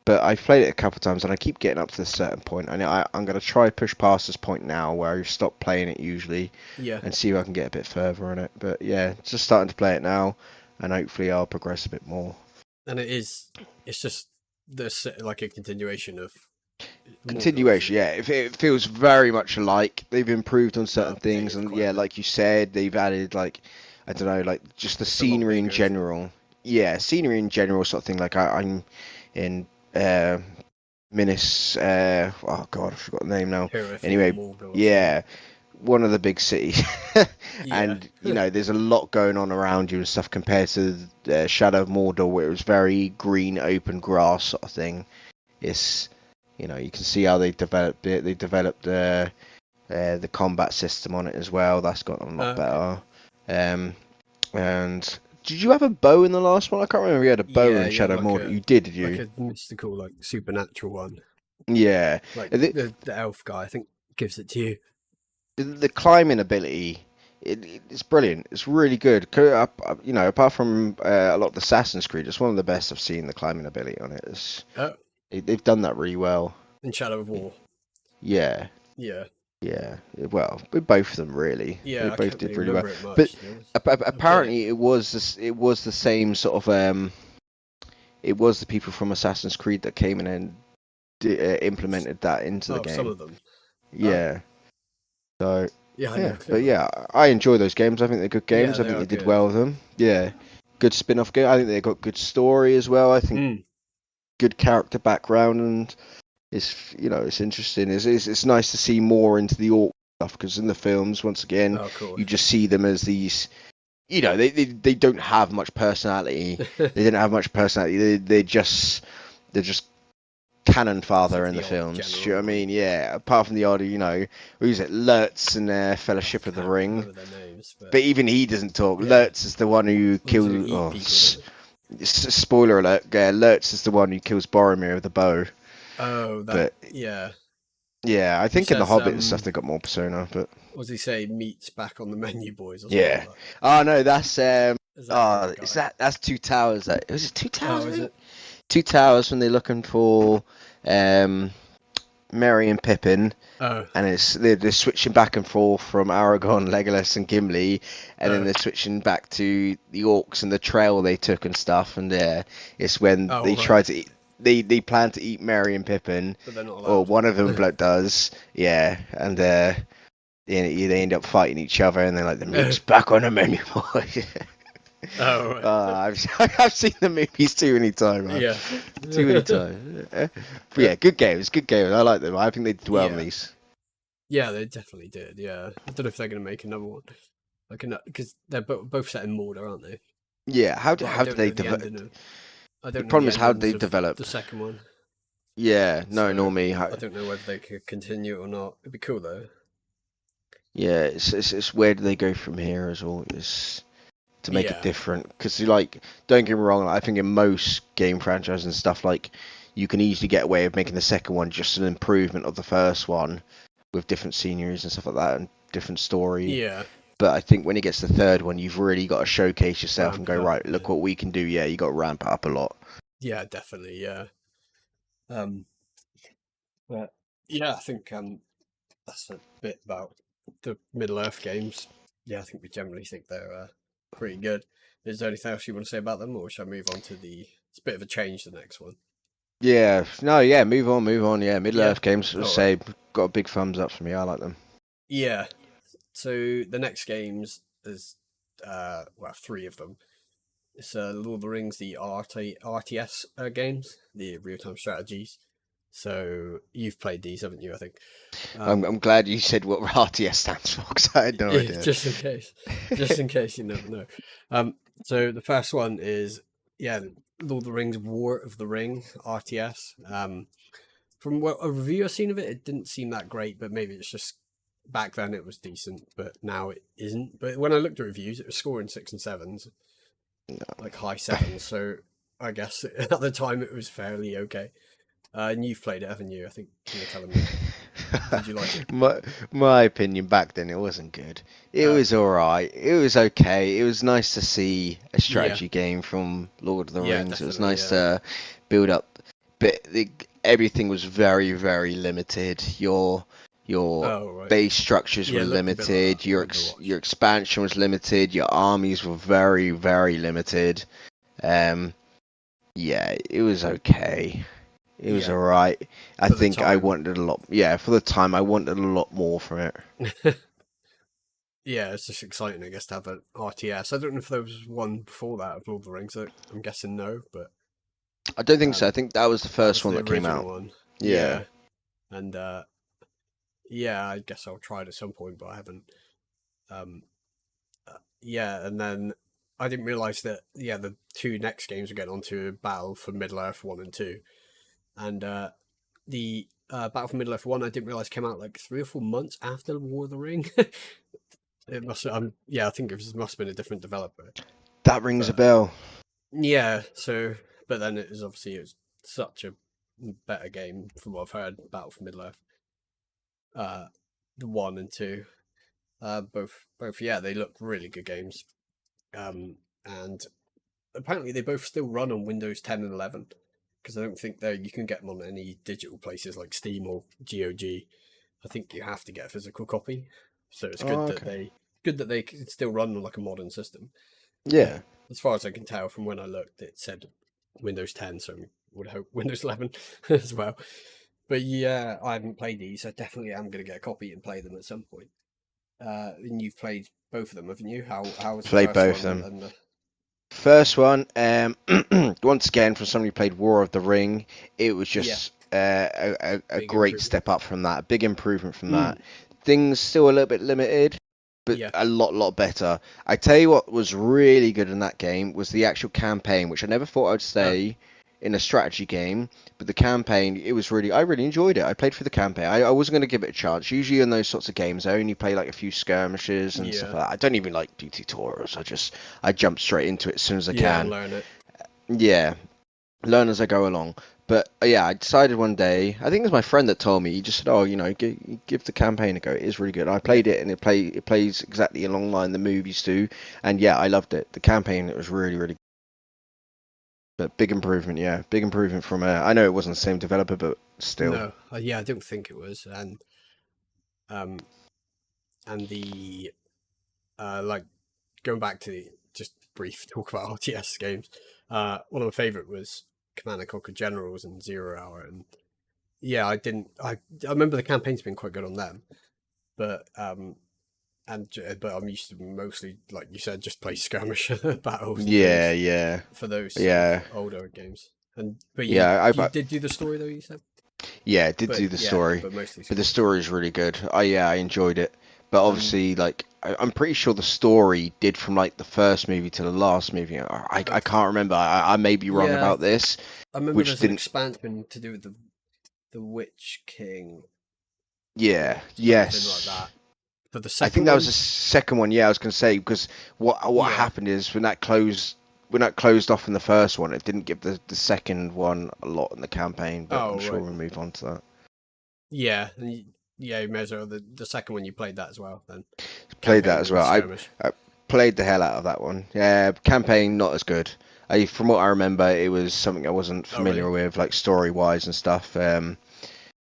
but I've played it a couple of times, and I keep getting up to this certain point. I'm gonna try push past this point now, where I stop playing it usually, yeah. and see if I can get a bit further on it. But yeah, just starting to play it now, and hopefully I'll progress a bit more. And it's just like a continuation of Mordor, isn't Continuation, it? yeah. It feels very much alike. They've improved on certain things, Updated and quite a yeah, bit. like you said, they've added like I don't know, like just the It's a lot scenery in bigger, isn't it? general. Yeah, scenery in general, sort of thing. Like I'm in Minas. Oh God, I forgot the name now. Hereth or Anyway, Morgul or something. yeah, one of the big cities, Yeah. and there's a lot going on around you and stuff compared to Shadow of Mordor, where it was very green, open grass sort of thing. It's you can see how they developed it. They developed the combat system on it as well. That's gotten a lot Okay. better. Um, and did you have a bow in the last one? I can't remember if you had a bow Yeah, in you have Shadow of like Mordor. You did you? a mystical, like supernatural one. Yeah. Like The, the elf guy, I think, gives it to you. the climbing ability, it's brilliant. It's really good. Apart from a lot of the Assassin's Creed, it's one of the best I've seen the climbing ability on it. Oh, They've done that really well. in Shadow of War. Yeah. Yeah. Yeah, well, with both of them really, they Yeah, I both can't did really really well. remember it But much, to be honest. I played it. apparently, it was the same sort of it was the people from Assassin's Creed that came in and implemented that into the Oh, some game. of them. Oh, Yeah, so yeah, I had no yeah, clue but about that. yeah, I enjoy those games. I think they're good Yeah, games. I they think are they did good. well with them. Yeah, good spin-off game. I think they got good story as well. I think Mm. good character background, and it's interesting. It's nice to see more into the orc stuff because in the films, once again, Oh, of course. you just see them as these. They don't have much personality. They don't have much personality. They're just cannon It's fodder like in the the odd films. Do you know what I general and mean? Yeah. Apart from the odd, who's it? Lurtz in I Fellowship of the can't Ring. remember their names, but But even he doesn't talk. yeah, Lurtz is the one who ones who kills. eat people, don't they? Spoiler alert! Yeah, Lurtz is the one who kills Boromir with the bow. Oh, that But yeah. yeah, I He think in the says, Hobbit and stuff they got more persona. But what does he say? Meat's back on the menu, boys, or something like yeah. that. Oh no, that's Is that the other is guy? that's Two Towers? That was it. Two Towers, Oh, I is think. it? Two Towers when they're looking for um Merry and Pippin, Oh, and they're switching back and forth from Aragorn, Legolas, and Gimli, and then oh, they're switching back to the orcs and the trail they took and stuff. And it's when oh, they right. try to eat, they plan to eat Merry and Pippin, But they're not or allowed. one of them does, yeah, and they end up fighting each other, and they're like the meat's back on the menu, boy. Oh, right. I've seen the movies too many times, man. Yeah. Too many times. But yeah, good games, good games. I like them. I think they did well in Yeah. these. Yeah, they definitely did. Yeah. I don't know if they're going to make another one. I can because they're both set in Mordor, aren't they? Yeah, But I how do don't they know the develop? ending of. I The don't know problem the is how do endings they of develop? the second one, Yeah, no, nor so me. I don't know whether they could continue or not. It'd be cool though. Yeah, it's where do they go from here as well? Is to make it Yeah, different because like don't get me wrong, I think in most game franchises and stuff like you can easily get away with making the second one just an improvement of the first one with different sceneries and stuff like that and different story. yeah, But I think when it gets to the third one, you've really got to showcase yourself and ramp go, it up a right, bit. look what we can do. Yeah, you got to ramp it up a lot. Yeah, definitely. Yeah. Um, but yeah, I think that's a bit about the Middle Earth games. Yeah, I think we generally think they're pretty good. Is there anything else you want to say about them, or shall I move on to the? It's a bit of a change. The next one. Yeah, no, yeah, move on, move on. Yeah, Middle Yeah. Earth games, All right. say, got a big thumbs up for me. I like them. Yeah. So the next games is well, three of them. It's Lord of the Rings, the RTS games, the real time strategies. So you've played these, haven't you? I think. Um, I'm glad you said what RTS stands for because I had no yeah, idea. just in case you never know. Um, so the first one is yeah, Lord of the Rings, War of the Ring RTS. From what a review I've seen of it, it didn't seem that great, but maybe it's just back then it was decent, but now it isn't. But when I looked at reviews, it was scoring six and sevens, like high sevens. So I guess at the time it was fairly okay. And you've played it, haven't you? I think you were telling me. Did you like it? my my opinion back then it wasn't good. It was Okay. all right. It was okay. It was nice to see a Yeah. strategy game from Lord of the Yeah, Rings. It was definitely. nice Yeah. to build up, but everything was very very limited. Your Oh right. base structures were Yeah, it looked a bit like that. limited. Your Overwatch. expansion was limited. Your armies were very very limited. Um, yeah, it was okay. It was Yeah, alright. I for the think I time. wanted a lot. Yeah, for the time, I wanted a lot more from it. Yeah, it's just exciting, I guess, to have an RTS. I don't know if there was one before that of Lord of the Rings. I'm guessing no, but I don't think so. I um, think that was the that first was one the that came original out. one. Yeah. Yeah, and yeah, I guess I'll try it at some point, but I haven't. Um, yeah, and then I didn't realize that. Yeah, the two next games are getting onto Battle for Middle Earth one and two, and the Battle for Middle Earth one I didn't realize came out like 3 or 4 months after War of the Ring. It must. Yeah, I think must have been a different developer, That rings a but bell. yeah. So, but then it is obviously it was such a better game from what I've heard. Battle for Middle Earth, uh, the one and two, both. Yeah, they look really good games. And apparently they both still run on Windows 10 and 11 because I don't think they you can get them on any digital places like Steam or GOG. I think you have to get a physical copy. So it's Oh, okay. good that they can still run on like a modern system. But Yeah. as far as I can tell from when I looked, it said Windows 10, so I would hope Windows 11 as well. But yeah, I haven't played these. I definitely am going to get a copy and play them at some point. And you've played both of them, haven't you? How was the Played first both of one? them. And First one, once again, from somebody who played War of the Ring, it was yeah, just a big great improvement. step up from that, a big improvement from that. Mm, Things still a little bit limited, but yeah, a lot better. I tell you what was really good in that game was the actual campaign, which I never thought I'd okay, say in a strategy game, but the campaign, it was really, I really enjoyed it. I played through the campaign. I wasn't going to give it a chance. Usually in those sorts of games, I only play like a few skirmishes and stuff yeah, like that. I don't even like do tutorials. I jump straight into it as soon as I yeah, and can. learn it. Yeah, learn as I go along. But yeah, I decided one day. I think it was my friend that told me. He just said, "Oh, give the campaign a go. It is really good." I Yeah, played it, and it plays exactly along the line the movies do. And yeah, I loved it. The campaign, it was really good. But big improvement, yeah, big improvement from. I know it wasn't the same developer, but still. no, yeah, I don't think it was, um, and the like going back to the just brief talk about RTS games. One of my favorite was Command and Conquer Generals and Zero Hour, and yeah, I didn't. I remember the campaign's been quite good on them, but but I'm used to mostly, like you said, just play skirmish battles and Yeah, things yeah, for those sort of yeah, older games. And but yeah. you did do the story though, you said. Yeah, it did But do the yeah, story, but mostly but the skirmish. story is really good. Yeah, I enjoyed it. But And obviously, like I'm pretty sure the story did from like the first movie to the last movie. I okay, can't remember. I may be wrong yeah, about this, I remember which there's an didn't. expansion to do with the Witch King Yeah, or something like yes. that for the I think second that was one. the second one. Yeah, I was gonna say because what Yeah. happened is when that closed off in the first one, it didn't give the second one a lot in the campaign. But I'm Oh sure right. we'll move on to that. Yeah. Yeah. You may as well. The second one you played that as well. Then Played that campaign as and well. skirmish. I played the hell out of that one. Yeah, campaign not as good. From what I remember, it was something I wasn't Oh familiar really? with, like story wise and stuff.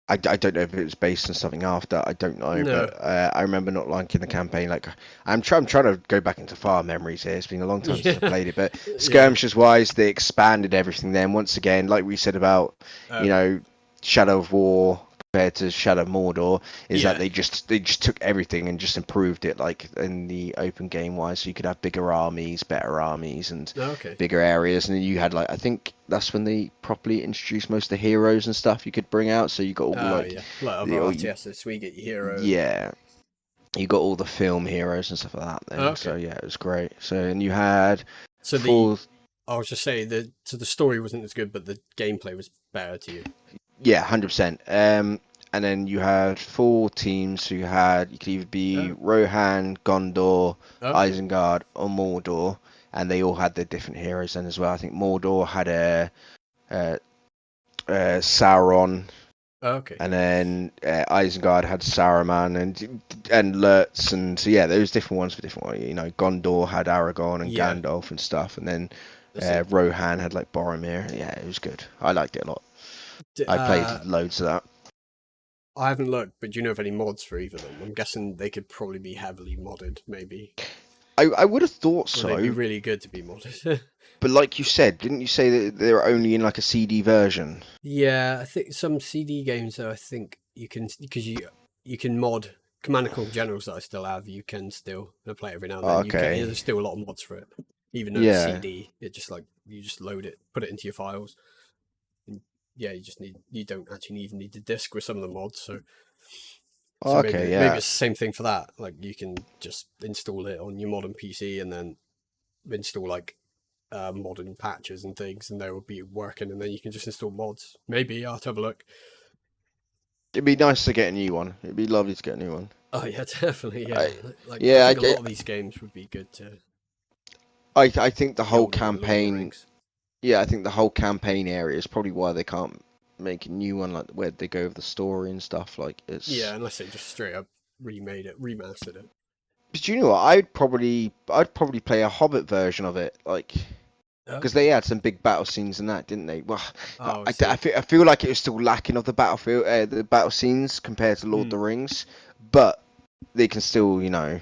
I don't know if it was based on something after. I don't know, No. but I remember not liking the campaign. Like I'm trying to go back into far memories here. It's been a long time since I Yeah. played it, but Yeah. skirmishes wise, they expanded everything. Then once again, like we said about you Okay. know Shadow of War compared to Shadow of Mordor, is that Yeah. they just took everything and just improved it. Like in the open game wise, so you could have bigger armies, better armies, and Okay. bigger areas, and then you had like I think that's when they properly introduced most of the heroes and stuff you could bring out. So you got all Oh like yeah. Like other the RTSs, we get your hero and yeah, you got all the film heroes and stuff like that then. So okay. yeah, it was great. So and you had So the full I was just saying the story wasn't as good, but the gameplay was better to you. yeah, 100%. And then you had four teams. So you could either be Oh. Rohan, Gondor, Okay. Isengard, or Mordor, and they all had their different heroes then as well. I think Mordor had a Sauron. Okay. And then Isengard had Saruman and Lurtz, and so yeah, there was different ones for different ones. You know, Gondor had Aragorn and Yeah. Gandalf and stuff, and then That's it. Rohan had like Boromir. Yeah, it was good. I liked it a lot. D- I Uh, played loads of that. I haven't looked, but do you know of any mods for either of them? I'm guessing they could probably be heavily modded, maybe, I would have thought or they'd be so, really good to be modded. but like you said, didn't you say that they were only in like a CD version? Yeah, I think some CD games though. I think you can because you can mod Command and Conquer Generals that I still have. You can still play it every now and Oh, then. You can. okay, There's still a lot of mods for it, even though it's yeah. CD. It just like you just load it, put it into your files. And yeah, you don't actually even need the disc with some of the mods. So Oh, okay, maybe yeah. it's the same thing for that. Like you can just install it on your modern PC and then install like modern patches and things, and they will be working. And then you can just install mods. Maybe I'll have to have a look. It'd be nice to get a new one. It'd be lovely to get a new one. Oh yeah, definitely. Yeah, I like I yeah, think a lot of these games would be good to I think the the whole older one, Lord of the campaign. Rings. Yeah, I think the whole campaign area is probably why they can't make a new one, like where they go with the story and stuff. Like Yeah, it's. unless they just straight up remade it, remastered it. But you know what? I'd probably play a Hobbit version of it, like because Okay. they had some big battle scenes in that, didn't they? Well, Oh, I I see. feel like it was still lacking of the battlefield, the battle scenes compared to Lord of the Hmm. Rings, but they can still, you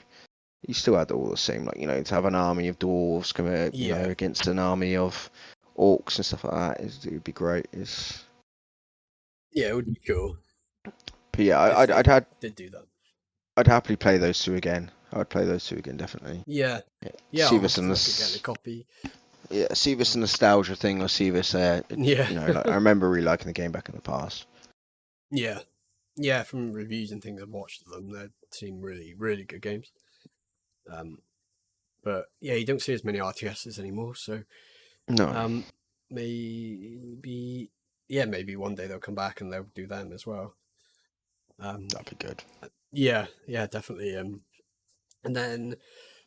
still had all the same, like to have an army of dwarves come, Yeah. against an army of orcs and stuff like that. It would be great. Yeah, it would be cool But yeah, if I'd they had did do that. I'd happily play those two again. I'd play those two again, definitely. Yeah. Yeah. Yeah, See I'll this have in to look at getting a this, copy. yeah, see this Um, nostalgia thing, or see this, yeah. like I remember really liking the game back in the past. Yeah. Yeah, from reviews and things I've watched of them, they seem really, really good games. Um, but yeah, you don't see as many RTSs anymore, so No, um, maybe maybe one day they'll come back and they'll do them as well. Um, that'd be good. yeah, yeah, definitely. And then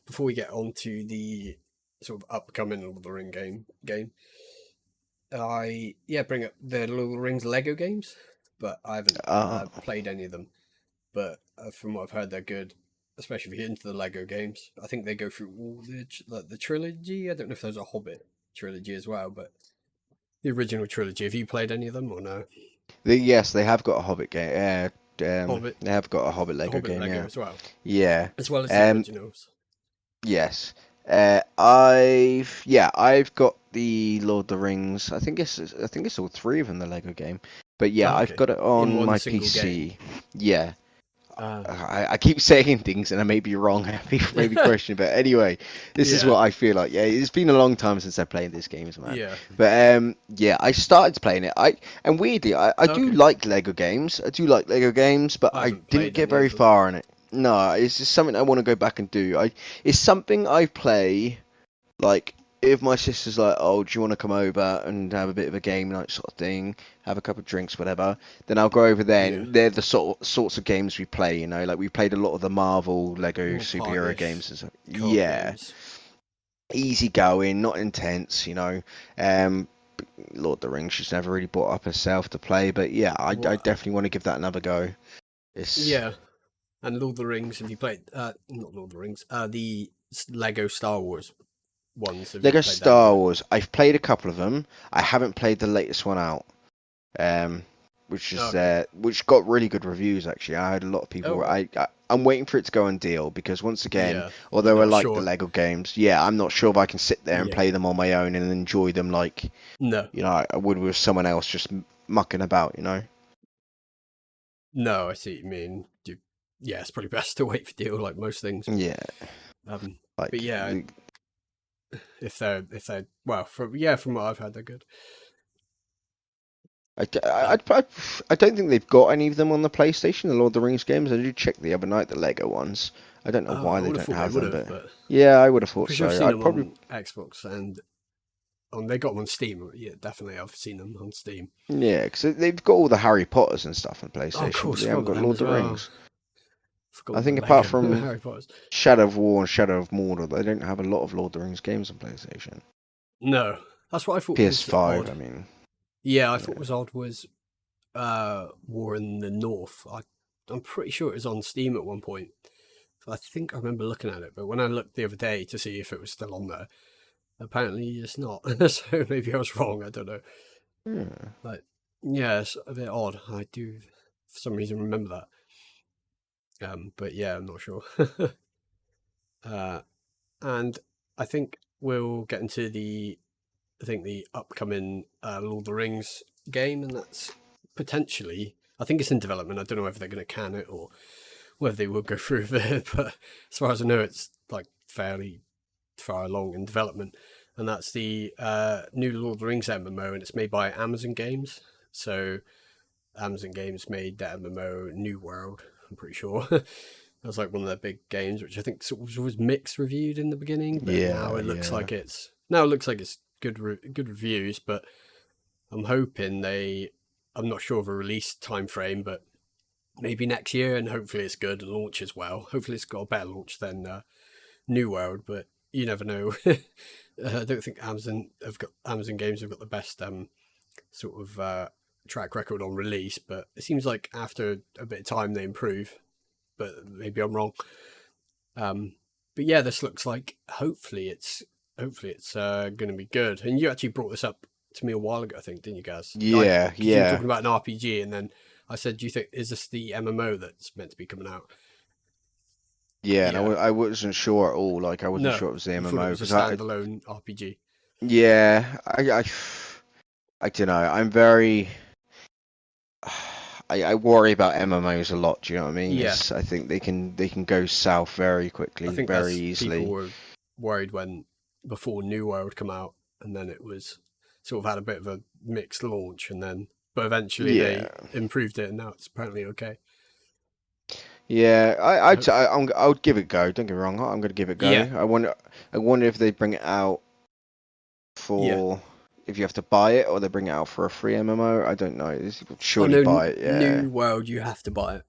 before we get on to the sort of upcoming Lord of the Ring game, I bring up the Lord of the Rings Lego games, but I haven't Uh, played any of them. But from what I've heard, they're good, especially if you're into the Lego games. I think they go through all the trilogy. I don't know if there's a Hobbit trilogy as well, but the original trilogy. Have you played any of them or no? yes, they have got a Hobbit game. Hobbit, They have got a Hobbit the Lego Hobbit game. Lego Yeah, as well, yeah. as well as the Um, originals. yes. I've got the Lord of the Rings. I think it's all three of them, the Lego game. But yeah, Oh, I've okay, got it in on one my single game. PC. Yeah, Uh, I keep saying things and I may be wrong, people may be questioning, but anyway, this is yeah, what I feel like. Yeah, it's been a long time since I played this games, man. yeah. But yeah, I started playing it. And weirdly, I do Okay, like Lego games. I do like Lego games, but I I haven't didn't played get any very of them. far in it. No, it's just something I want to go back and do. It's something I play like if my sister's like, "Oh, do you want to come over and have a bit of a game night sort of thing, have a couple of drinks, whatever?" Then I'll go over there, Yeah, and they're the sorts of games we play. Like we played a lot of the Marvel Lego more superhero partyish games and stuff. co-op Yeah, games. easy going, not intense. Um, Lord of the Rings, she's never really brought up herself to play, but yeah, I What? definitely want to give that another go. It's Yeah, and Lord of the Rings. Have you played? Not Lord of the Rings. The Lego Star Wars ones. Have you Lego played them Star yet? Wars. I've played a couple of them. I haven't played the latest one out. um, Okay. which got really good reviews actually. I had a lot of Oh people. right. I'm waiting for it to go on deal because once again, Yeah, you're although I not like the sure. Lego games, yeah, I'm not sure if I can sit there and Yeah. play them on my own and enjoy them like No. I would with someone else just mucking about. No, I see what you mean. Yeah, it's probably best to wait for deal like most things. Yeah, Um, but like yeah, if they're well, from what I've heard, they're good. Um, I don't think they've got any of them on the PlayStation. The Lord of the Rings games. I did check the other night the Lego ones. I don't know why I they would have don't thought they have would them, have, but but yeah, I would have I'm thought pretty sure I've so. seen I'd them probably on Xbox and they got them on Steam. Yeah, definitely, I've seen them on Steam. Yeah, because they've got all the Harry Potters and stuff on Oh, of PlayStation, but course, they forgot haven't about got them Lord of as the well. Rings. Forgot I about think apart Lego from Harry Potters. Shadow of War and Shadow of Mordor, they don't have a lot of Lord of the Rings games on PlayStation. No, that's what I thought was PS5, odd. I mean. Yeah, I thought Yeah. was odd was War in the North. I'm pretty sure it was on Steam at one point. So I think I remember looking at it, but when I looked the other day to see if it was still on there, apparently it's not. So maybe I was wrong. I don't know. Yeah. But yeah, it's a bit odd. I do for some reason remember that. But yeah, I'm not sure. uh, and I think we'll get into the upcoming Lord of the Rings game, and that's potentially. I think it's in development. I don't know whether they're going to can it or whether they will go through with it. But as far as I know, it's like fairly far along in development, and that's the new Lord of the Rings MMO, and it's made by Amazon Games. So Amazon Games made the MMO New World. I'm pretty sure. That was like one of their big games, which I think sort of was mixed reviewed in the beginning, but now Yeah, it looks yeah. like it's good reviews. But I'm hoping they. I'm not sure of a release time frame, but maybe next year, and hopefully it's good and launches well. Hopefully it's got a better launch than New World, but you never know. I don't think Amazon Games have got the best sort of track record on release, but it seems like after a bit of time they improve. But maybe I'm wrong. Um, but yeah, this looks like hopefully it's going to be good. And you actually brought this up to me a while ago, I think, didn't you, guys? Yeah, Because you were yeah. talking about an RPG, and then I said, "Do you think is this the MMO that's meant to be coming out?" Yeah, and Yeah, I wasn't sure at all. Like, I wasn't no, sure it was the you thought it MMO was a because standalone RPG. yeah, I don't know. I'm very, I worry about MMOs a lot. Do you know what I mean? Yeah, I think they can go south very I quickly, think very that's people easily. were worried when before New World come out, and then it was sort of had a bit of a mixed launch, and then but eventually Yeah. they improved it, and now it's apparently okay. Yeah, Hopefully, I would give it a go. Don't get me wrong, I'm gonna give it a yeah, go. I wonder if they bring it out yeah. for if you have to buy it or they bring it out for a free MMO. I don't know. I Surely know buy it. Yeah, New World you have to buy it,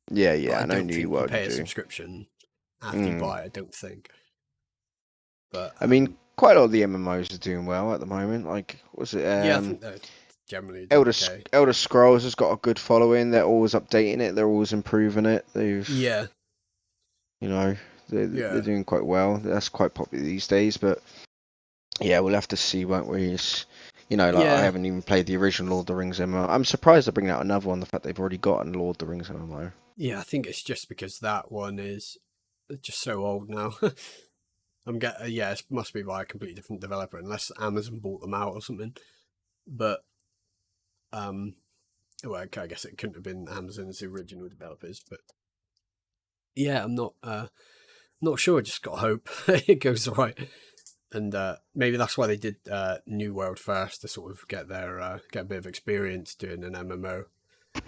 yeah, but yeah. I I know don't New think you World you pay a do. subscription after you Mm. buy it. I don't think, but I mean, quite a lot of the MMOs are doing well at the moment. Like, was it yeah, I think they're generally doing Elder okay. Elder Scrolls has got a good following. They're always updating it. They're always improving it. Yeah, You know, they're yeah, doing quite well. That's quite popular these days. But yeah, we'll have to see, won't we? Like I yeah. haven't even played the original Lord of the Rings MMO. I'm surprised they're bringing out another one. The fact they've already got a Lord of the Rings MMO. Yeah, I think it's just because that one is just so old now. Yeah, it must be by a completely different developer unless Amazon bought them out or something. But um, well, okay, I guess it couldn't have been Amazon's original developers. But yeah, I'm not sure. Just got hope it goes right, and maybe that's why they did New World first to sort of get a bit of experience doing an MMO,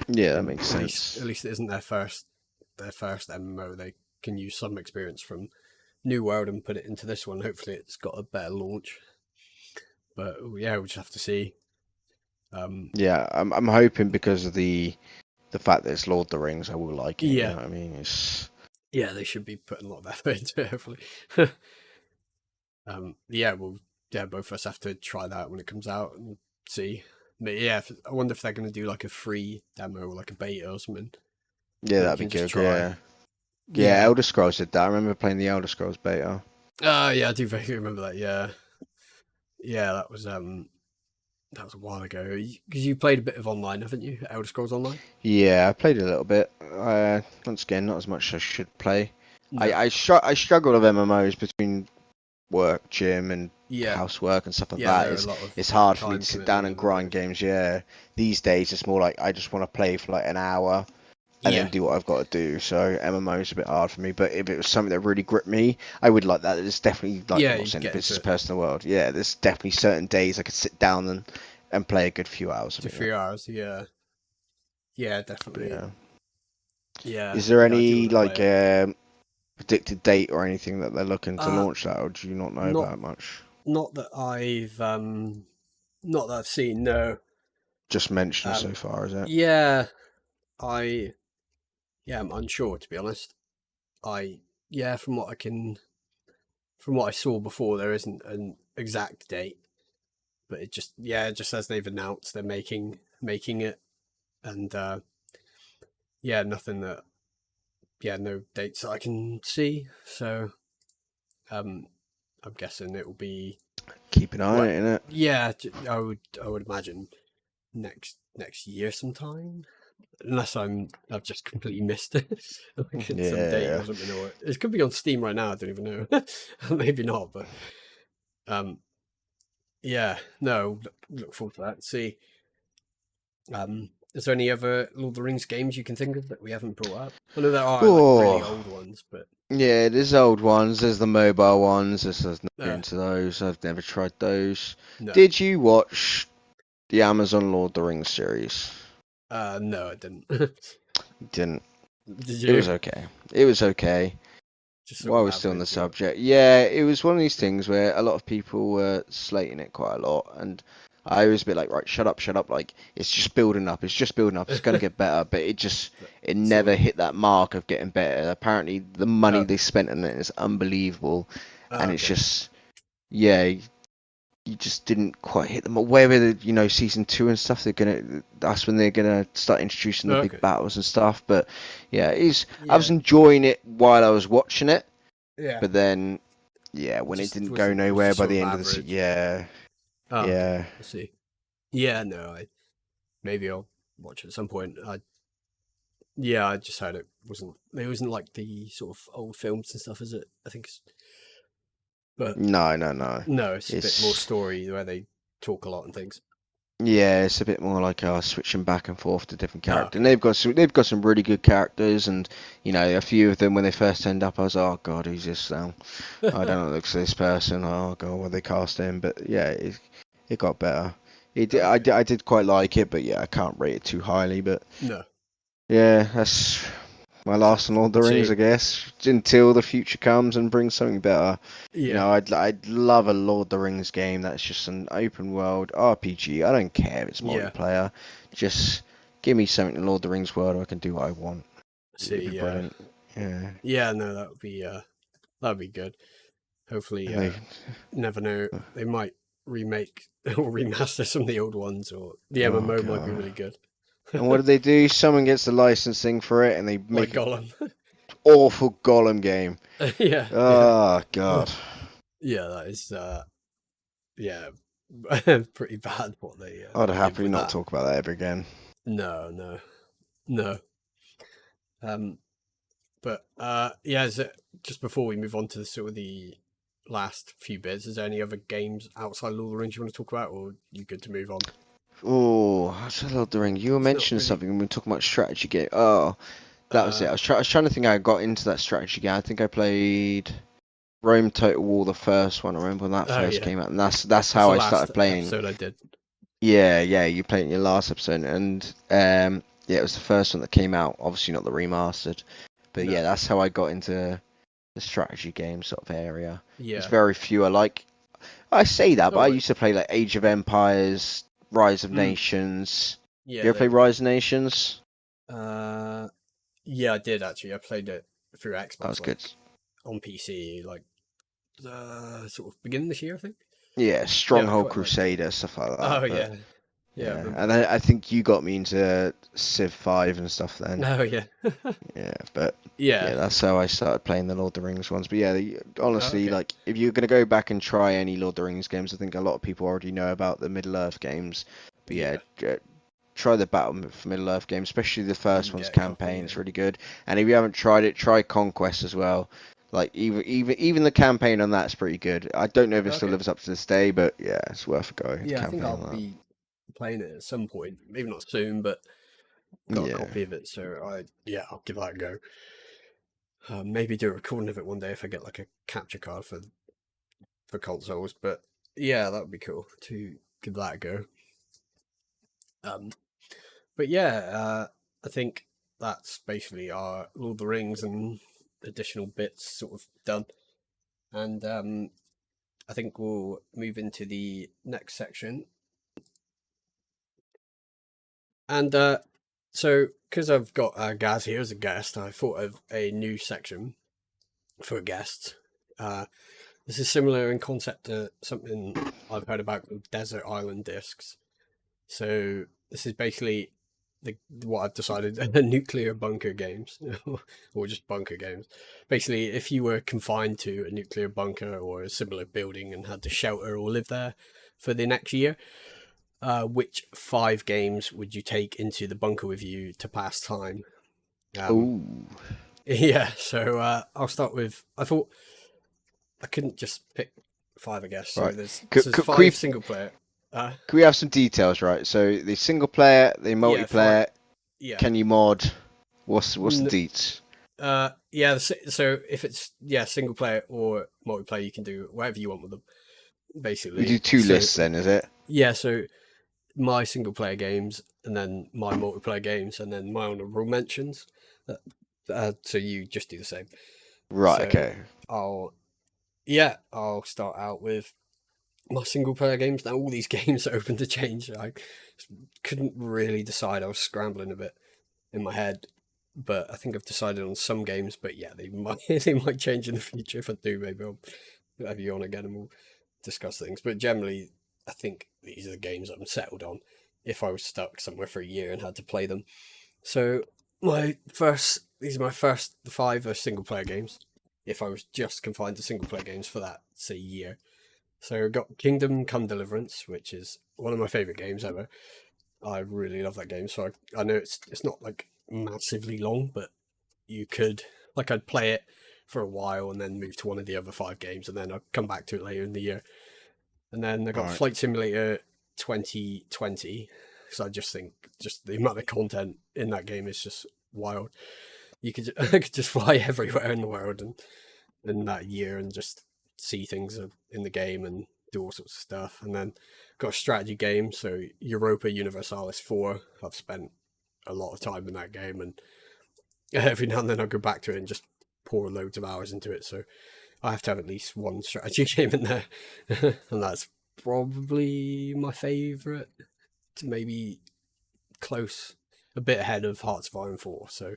Yeah, that and makes at least sense. at least it isn't their first their first MMO, they can use some experience from New World and put it into this one. Hopefully, it's got a better launch. But yeah, we'll just have to see. Yeah, I'm hoping because of the fact that it's Lord of the Rings, I will like it. You Yeah, know what I mean? It's yeah, they should be putting a lot of effort into it. Hopefully, yeah, well, yeah, both of us have to try that when it comes out and see. But yeah, I wonder if they're going to do like a free demo or like a beta or something yeah, that you that'd be can just good. try. Yeah, yeah. Yeah. Elder Scrolls did that. I remember playing the Elder Scrolls beta. Yeah, I do vaguely remember that. Yeah, yeah, that was a while ago. Because you played a bit of online, haven't you? Elder Scrolls Online. Yeah, I played a little bit. Once again, not as much as I should play. No. I struggle with MMOs between work, gym, and Yeah, housework and stuff like yeah, that. they're a lot of It's hard for me time to sit down commitment and and grind work. games. Yeah, these days it's more like I just want to play for like an hour and then Yeah, do what I've got to do. So MMO is a bit hard for me. But if it was something that really gripped me, I would like that. There's definitely like yeah, I'm not you saying the get into business it person in the world. Yeah, there's definitely certain days I could sit down and play a good few hours of to it. Yeah. 3 hours. Yeah, yeah, But definitely. yeah. Yeah, Is there yeah, I do any want to play like it. predicted date or anything that they're looking to Uh launch that, or do you not know not about it much? not that not that I've seen. No. Just mentioned so Um, far, is it? yeah, I yeah, I'm unsure to be honest. I yeah, from what I saw before, there isn't an exact date, but it just yeah, it just says they've announced they're making it, and yeah, nothing that yeah, no dates that I can see. So um, I'm guessing it will be Keep an eye on well, it, innit? yeah, I would imagine next year sometime, unless I've just completely missed it, like it's some date Yeah. or something, or it could be on Steam right now. I don't even know, maybe not, but um, yeah, no, look forward to that. See, is there any other Lord of the Rings games you can think of that we haven't brought up? I know there are like really Oh, old ones, but yeah. There's old ones. There's the mobile ones. There's not uh, into those. I've never tried those. no, Did you watch the Amazon Lord of the Rings series? no, I didn't. Didn't. Did It you? was okay. It was okay. Just sort While of we're still on the average, or subject, yeah, it was one of these things where a lot of people were slating it quite a lot, and I was a bit like, right, shut up, like it's just building up, it's just building up, it's gonna get better, but but it sort never of hit that mark of getting better. Apparently, the money they okay, spent on it is unbelievable, and it's okay, just, yeah, you just didn't quite hit them. Whether season two and stuff, that's when they're gonna start introducing the big okay, battles and stuff. But yeah, I was yeah, enjoying it while I was watching it, yeah. but then yeah, It when it just didn't go wasn't. It was nowhere just by sort the of end of the average. yeah, Oh, okay, yeah, I see. Yeah, no, I maybe I'll watch it at some point. Yeah, I just heard it wasn't like the sort of old films and stuff, is it? I think it's, but no, no, no, no, it's a bit more it's story where they talk a lot and things. yeah, it's a bit more like switching back and forth to different Oh, characters. And okay. they've got some really good characters, and a few of them when they first turned up, I was oh god, who's this now? I don't know, it looks like this person. Oh god, what they cast him? But yeah, it got better. Okay. I did quite like it, but yeah, I can't rate it too highly. But No, yeah, that's my just last have on to Lord of the Rings, I see. guess, until the future comes and brings something better. Yeah. I'd love a Lord of the Rings game that's just an open world RPG. I don't care if it's Yeah. multiplayer. Just give me something in Lord of the Rings world where I can do what I want. It'd See. be Yeah. brilliant. Yeah. Yeah. No, that would be good. Hopefully, They, never know. They might remake or remaster some of the old ones, or the oh MMO might be god. really good. And what do they do? Someone gets the licensing for it and they Like make an Gollum. awful Gollum game. Yeah. Yeah. Oh god. Yeah. That is. Yeah. Pretty bad I'd what they did happily with not that. talk about that ever again. No. No. No. Um. But yeah. Is it, just before we move on to sort of the last few bits, is there any other games outside Lord of the Rings you want to talk about, or you good to move on? Oh, that's a Lord of the Ring. You were It's not mentioning really. something when we were talking about strategy game. Oh, that was it. Uh. I was trying to think how I got into that strategy game. I think I played Rome Total War, the first one. I remember when that Oh first yeah. came out, and that's That's how the I last started playing. episode I did. Yeah, yeah, you played in your last episode, and yeah, it was the first one that came out. Obviously not the remastered, But yeah, No. that's how I got into the strategy game sort of area. There's Yeah. very few I like. I say that, but Oh I right. used to play like Age of Empires, Rise of Mm. Nations. You Yeah, ever play they're good. Rise of Nations? Uh, yeah, I did actually. I played it through That Xbox, was good. like on PC, like sort of beginning this year, I think. Yeah, Yeah, I Stronghold quite liked it. Crusader, stuff like that. Oh But yeah, yeah, I yeah, remember and that. I think you got me into Civ 5 and stuff then. Oh yeah, Yeah, but yeah. yeah, that's how I started playing the Lord of the Rings ones. But yeah, Oh, honestly, okay. like if you're gonna go back and try any Lord of the Rings games, I think a lot of people already know about the Middle Earth games. But yeah, Yeah, try the Battle for Middle Earth game, especially the you first can one's get a copy. campaign. It's really good. And if you haven't tried it, try Conquest as well. Like even the campaign on that's pretty good. I don't know if it still Okay. lives up to this day, but yeah, it's worth a go. The Yeah, I think campaign I'll on that. be playing it at some point. Maybe not soon, but got a Yeah. copy of it, so I'll give that a go. Maybe do a recording of it one day if I get like a capture card for consoles. But yeah, that would be cool to give that a go. Um, but yeah, I think that's basically our Lord of the Rings and additional bits sort of done. And I think we'll move into the next section. And so, because I've got Gaz here as a guest, I thought of a new section for guests. Uh, this is similar in concept to something I've heard about called desert island discs. So this is basically what I've decided nuclear bunker games, or just bunker games. Basically, if you were confined to a nuclear bunker or a similar building and had to shelter or live there for the next year, which 5 games would you take into the bunker with you to pass time? Um, Ooh. yeah, so I'll start with. I thought I couldn't just pick 5, I guess. So Right. there's Could, so there's could, could we 5 single player. Uh, could we have some details, right? So the single player, the yeah, 5. multiplayer, Yeah, can you mod? What's the deets? yeah. So if it's single player or multiplayer, you can do whatever you want with them, We do basically. two So lists then, is it? yeah, so my single player games, and then my multiplayer games, and then my honourable mentions. So you just do the same. Right, So okay. I'll I'll start out with my single player games. Now all these games are open to change. I couldn't really decide. I was scrambling a bit in my head, but I think I've decided on some games. But yeah, they might they might change in the future. If I do, maybe I'll have you on again and we'll discuss things. But generally, I think these are the games I'm settled on. If I was stuck somewhere for a year and had to play them, so these are my first 5 are single player games. If I was just confined to single player games for that say year, so I've got Kingdom Come Deliverance, which is one of my favorite games ever. I really love that game. So I know it's not like massively long, but you could I'd play it for a while and then move to one of the other 5 games, and then I'd come back to it later in the year. And then I got Right. Flight Simulator 2020, because I just think just the amount of content in that game is just wild. I could just fly everywhere in the world and in that year and just see things in the game and do all sorts of stuff. And then got a strategy game, so Europa Universalis 4. I've spent a lot of time in that game, and every now and then I'll go back to it and just pour loads of hours into it. So I have to have at least one strategy game in there, and that's probably my favourite. Maybe close, a bit ahead of Hearts of Iron 4. So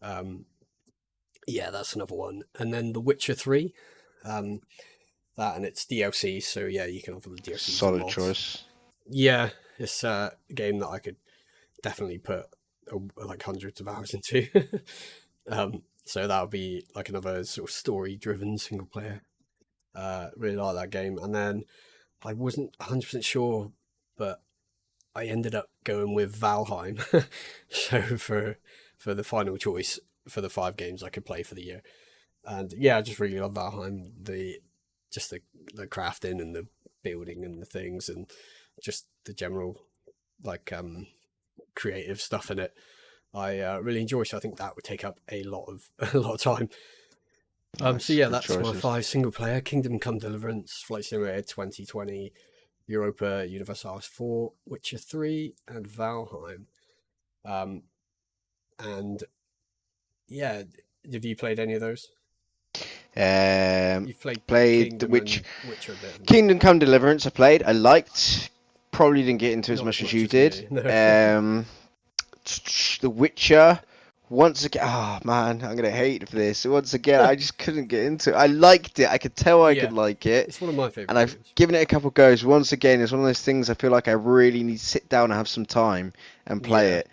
um, yeah, that's another one. And then The Witcher 3. Um, that and it's DLC, so yeah, you can have the DLCs and Solid mods. choice. Yeah, it's a game that I could definitely put like hundreds of hours into. So that would be like another sort of story-driven single player. Really like that game. And then I wasn't 100% sure, but I ended up going with Valheim. So for the final choice for the 5 games I could play for the year. And yeah, I just really love Valheim. Just the crafting and the building and the things and just the general like creative stuff in it. I really enjoy. So I think that would take up a lot of a lot of time. So Nice. yeah, Good that's my choices. 5 single player: Kingdom Come Deliverance, Flight Simulator 2020, Europa Universalis 4, Witcher 3, and Valheim. Um, and yeah, have you played any of those? Um, You've played played the Kingdom Witch, and Witcher a bit, haven't you? Kingdom Come Deliverance. I played. I liked. Probably didn't get into as Not as much as much you as did. me, no. The Witcher. Once again, oh man, I'm gonna hate for this. Once again, I just couldn't get into it. I liked it. I could tell I could Yeah, like it, it's one of my and favourite I've games. given it a couple goes. Once again, it's one of those things I feel like I really need to sit down and have some time and play Yeah, it.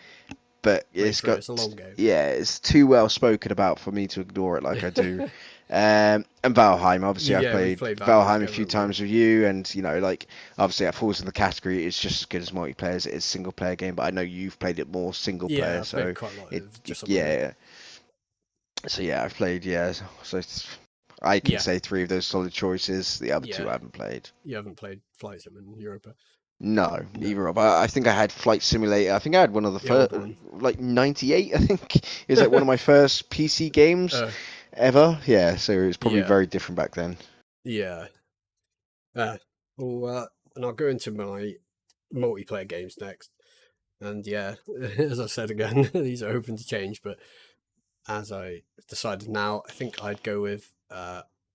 But play it's through. got, It's a long game. yeah, it's too well spoken about for me to ignore it like I do. And Valheim, obviously, I've Yeah, we've played played Valheim Valheim a together, few haven't we? times with you, and you know, like obviously that falls in the category. It's just as good as multiplayer as it is single player game. But I know you've played it more single Yeah, player, I've played so quite a lot it, of just on my own. yeah. So yeah, I've played so I can Yeah, say three of those solid choices. The other two yeah. I haven't played. You haven't played Flight Sim in Europa? No, No. neither of. I think I had Flight Simulator. I think I had one of the The first, old one. like '98. I think it was like one of my first PC games uh, ever. Yeah, so it was probably yeah, very different back then. yeah. Uh, well, and I'll go into my multiplayer games next. And yeah, as I said again, these are open to change, but as I decided now, I think I'd go with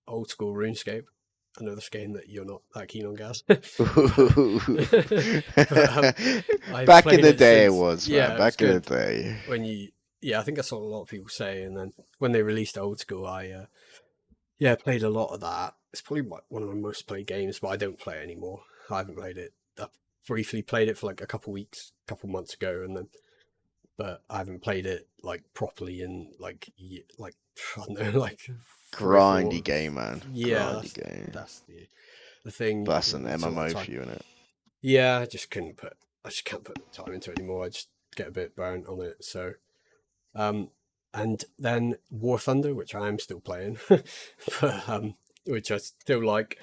old school RuneScape. I know this game that you're not that keen on, Gaz, but I've Back in played the it day, it since. was, man. Yeah, it was Back in the good day. when you. Yeah, I think that's what a lot of people say. And then when they released old school, I yeah played a lot of that. It's probably one of my most played games, but I don't play it anymore. I haven't played it. I briefly played it for like a couple weeks, couple months ago, and then but I haven't played it like properly in like I don't know like 3 or 4. Grindy game, man. Yeah, Grindy that's game. that's the thing. But that's an It's a lot of MMO time. for you, innit? Yeah, I just can't put the time into it anymore. I just get a bit burnt on it. So um, and then War Thunder, which I am still playing, but which I still like.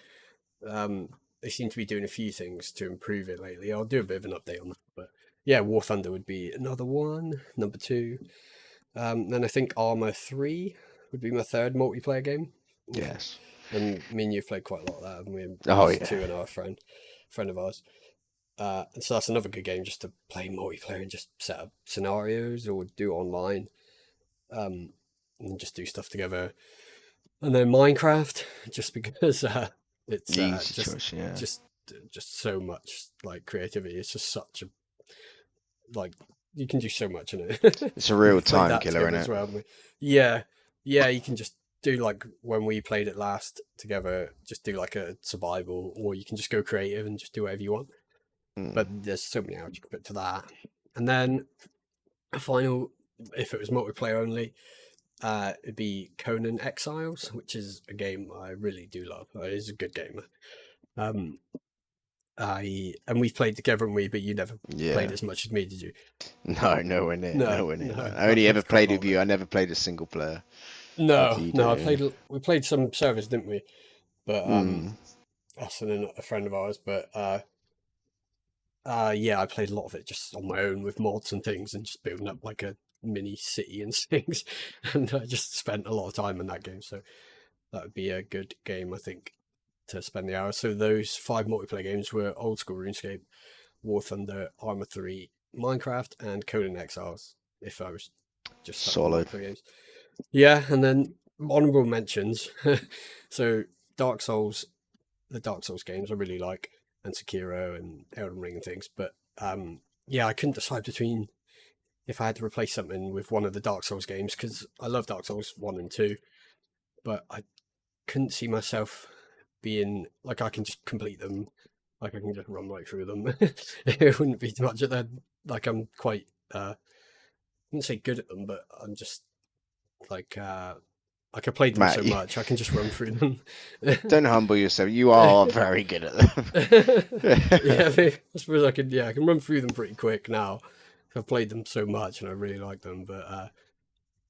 Um, they seem to be doing a few things to improve it lately. I'll do a bit of an update on that, but yeah, War Thunder would be another one. Number two. Then I think Arma 3 would be my third multiplayer game. Yes. And me and you've played quite a lot of that, haven't we? Oh Us yeah. two and our friend of ours. And so that's another good game just to play multiplayer and just set up scenarios or do online, um, and just do stuff together. And then Minecraft, just because it's The easy choice, yeah. just just so much like creativity. It's just such a like you can do so much in it. It's a And real we've played time that killer, together as innit? well, haven't we? Yeah, yeah. You can just do like when we played it last together, just do like a survival, or you can just go creative and just do whatever you want. Mm. But there's so many hours you can put to that. And then a final, if it was multiplayer only, it'd be Conan Exiles, which is a game I really do love. It is a good game. Um, and we've played together, and but you never played Yeah. as much as me, did you? No, nowhere near, No, nowhere near, no, man. I I only ever played quite a played lot with of you. it. I never played a single player like No, you no, I do. played. We played some service, didn't we? But Hmm. us and a friend of ours. But yeah, I played a lot of it just on my own with mods and things, and just building up like a mini city and things. And I just spent a lot of time in that game. So that would be a good game, I think, to spend the hour. So those 5 multiplayer games were old school RuneScape, War Thunder, Arma 3, Minecraft, and Conan Exiles. If I was just stuck with Solid. multiplayer games. Yeah, and then honorable mentions. So Dark Souls, the Dark Souls games I really like, and Sekiro and Elden Ring and things. But yeah, I couldn't decide between if I had to replace something with one of the Dark Souls games because I love Dark Souls 1 and 2, but I couldn't see myself being like I can just complete them, like I can just run right through them. It wouldn't be too much of that. Like I'm quite, I wouldn't say good at them, but I'm just like I played them Matt, so much I can just run through them. don't humble yourself. You are very good at them. Yeah, I suppose I could. Yeah, I can run through them pretty quick now. I've played them so much and I really like them. But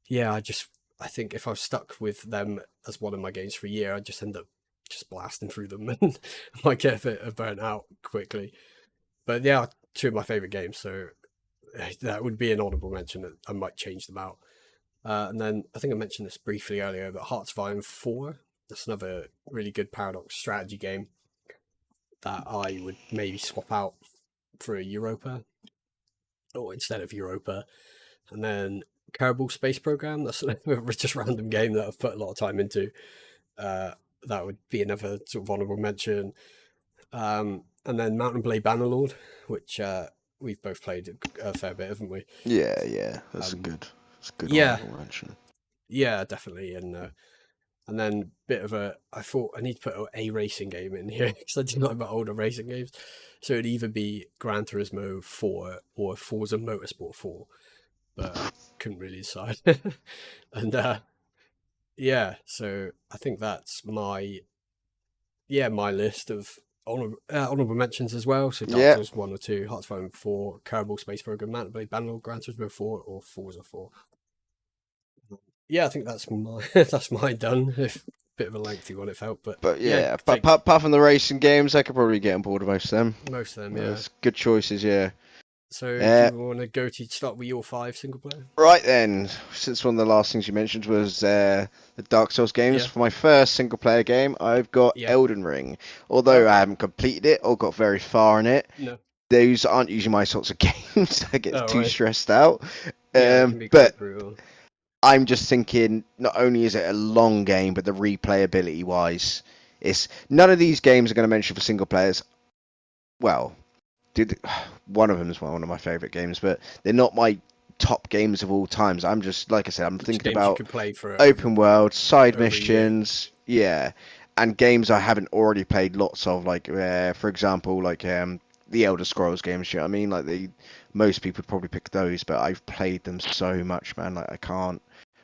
yeah, I think if I was stuck with them as one of my games for a year, I'd just end up just blasting through them and I might get a bit burnt out quickly. But they are two of my favorite games, so that would be an honorable mention. That I might change them out. And then I think I mentioned this briefly earlier, but Hearts of Iron 4. That's another really good paradox strategy game that I would maybe swap out for a Europa or instead of Europa. And then Kerbal Space Program. That's a just random game that I've put a lot of time into. Uh, that would be another sort of honourable mention. And then Mountain Blade Bannerlord, which we've both played a fair bit, haven't we? Yeah, yeah, Um, that's a good yeah, honorable mention. yeah, definitely. And then bit of a, I thought I need to put a racing game in here because I do like my older racing games. So it'd either be Gran Turismo 4 or Forza Motorsport 4, but I couldn't really decide. And yeah, so I think that's my list of honorable mentions as well. So Dark Yeah, Souls 1 or 2, Hearts of Iron 4, Kerbal Space Program, Mountain Blade Bannerlord, Gran Turismo 4, or Forza 4. Yeah, I think that's my that's my done. If bit of a lengthy one it felt, but but yeah, yeah, but take apart from the racing games, I could probably get on board with most of them. most of them. Yeah. That's good choices, yeah. So do Uh, you want to go to start with your 5 single player? right then, since one of the last things you mentioned was the Dark Souls games, Yeah. for my first single player game, I've got Yeah. Elden Ring. Although I Okay. haven't completed it or got very far in it, No. those aren't usually my sorts of games. I get Oh too right. stressed out. Yeah, it can be But quite brutal. I'm just thinking, not only is it a long game, but the replayability wise, it's none of these games are going to mention for single players. Well, did one of them is one of my favorite games, but they're not my top games of all times. I'm just like I said, I'm Just thinking games you about could play for open world, side over a year. missions, yeah, and games I haven't already played lots of, like for example, like the Elder Scrolls games. You know what I mean? Like most people would probably pick those, but I've played them so much, man. Like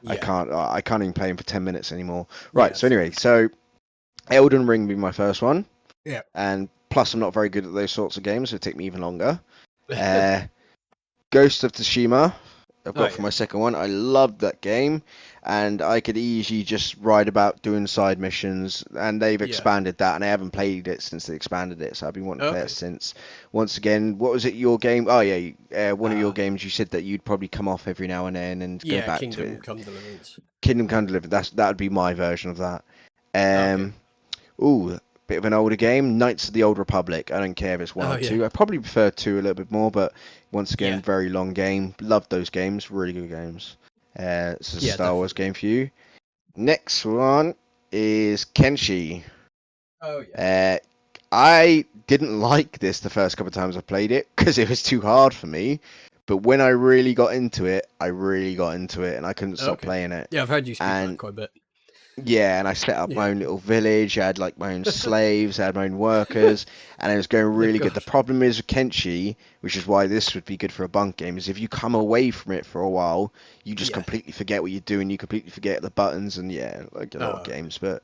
Yeah. I can't even play them for 10 minutes anymore. Right. Yeah, So same. anyway, so Elden Ring would be my first one, Yeah. and plus I'm not very good at those sorts of games, so it'd take me even longer. Uh, Ghost of Tsushima, I've Oh got for yeah. my second one. I loved that game, and I could easily just ride about doing side missions. And they've Yeah. expanded that, and I haven't played it since they expanded it, so I've been wanting to play it Okay. since. Once again, what was it? Your game? Oh yeah, one of your Uh games. You said that you'd probably come off every now and then and go yeah, back to Kingdom it. Come Deliverance. Kingdom Come Delivered. That would be my version of that. Okay. Um, Ooh, bit of an older game. Knights of the Old Republic. I don't care if it's one Oh or yeah. two. I probably prefer two a little bit more, but once Yeah. again, very long game. Loved those games. Really good games. It's a Yeah, Star Wars definitely. game for you. Next one is Kenshi. Oh yeah. Uh, I didn't like this the first couple of times I played it because it was too hard for me. But when I really got into it, I really got into it, and I couldn't stop Okay. playing it. Yeah, I've heard you speak about it And quite a bit. yeah, and I set up my Yeah. own little village. I had like my own slaves, I had my own workers, and it was going Oh really good. The god. problem is with Kenshi, which is why this would be good for a bunk game, is if you come away from it for a while, you just Yeah. completely forget what you're doing. You completely forget the buttons, and yeah, like a lot of Oh okay. games. But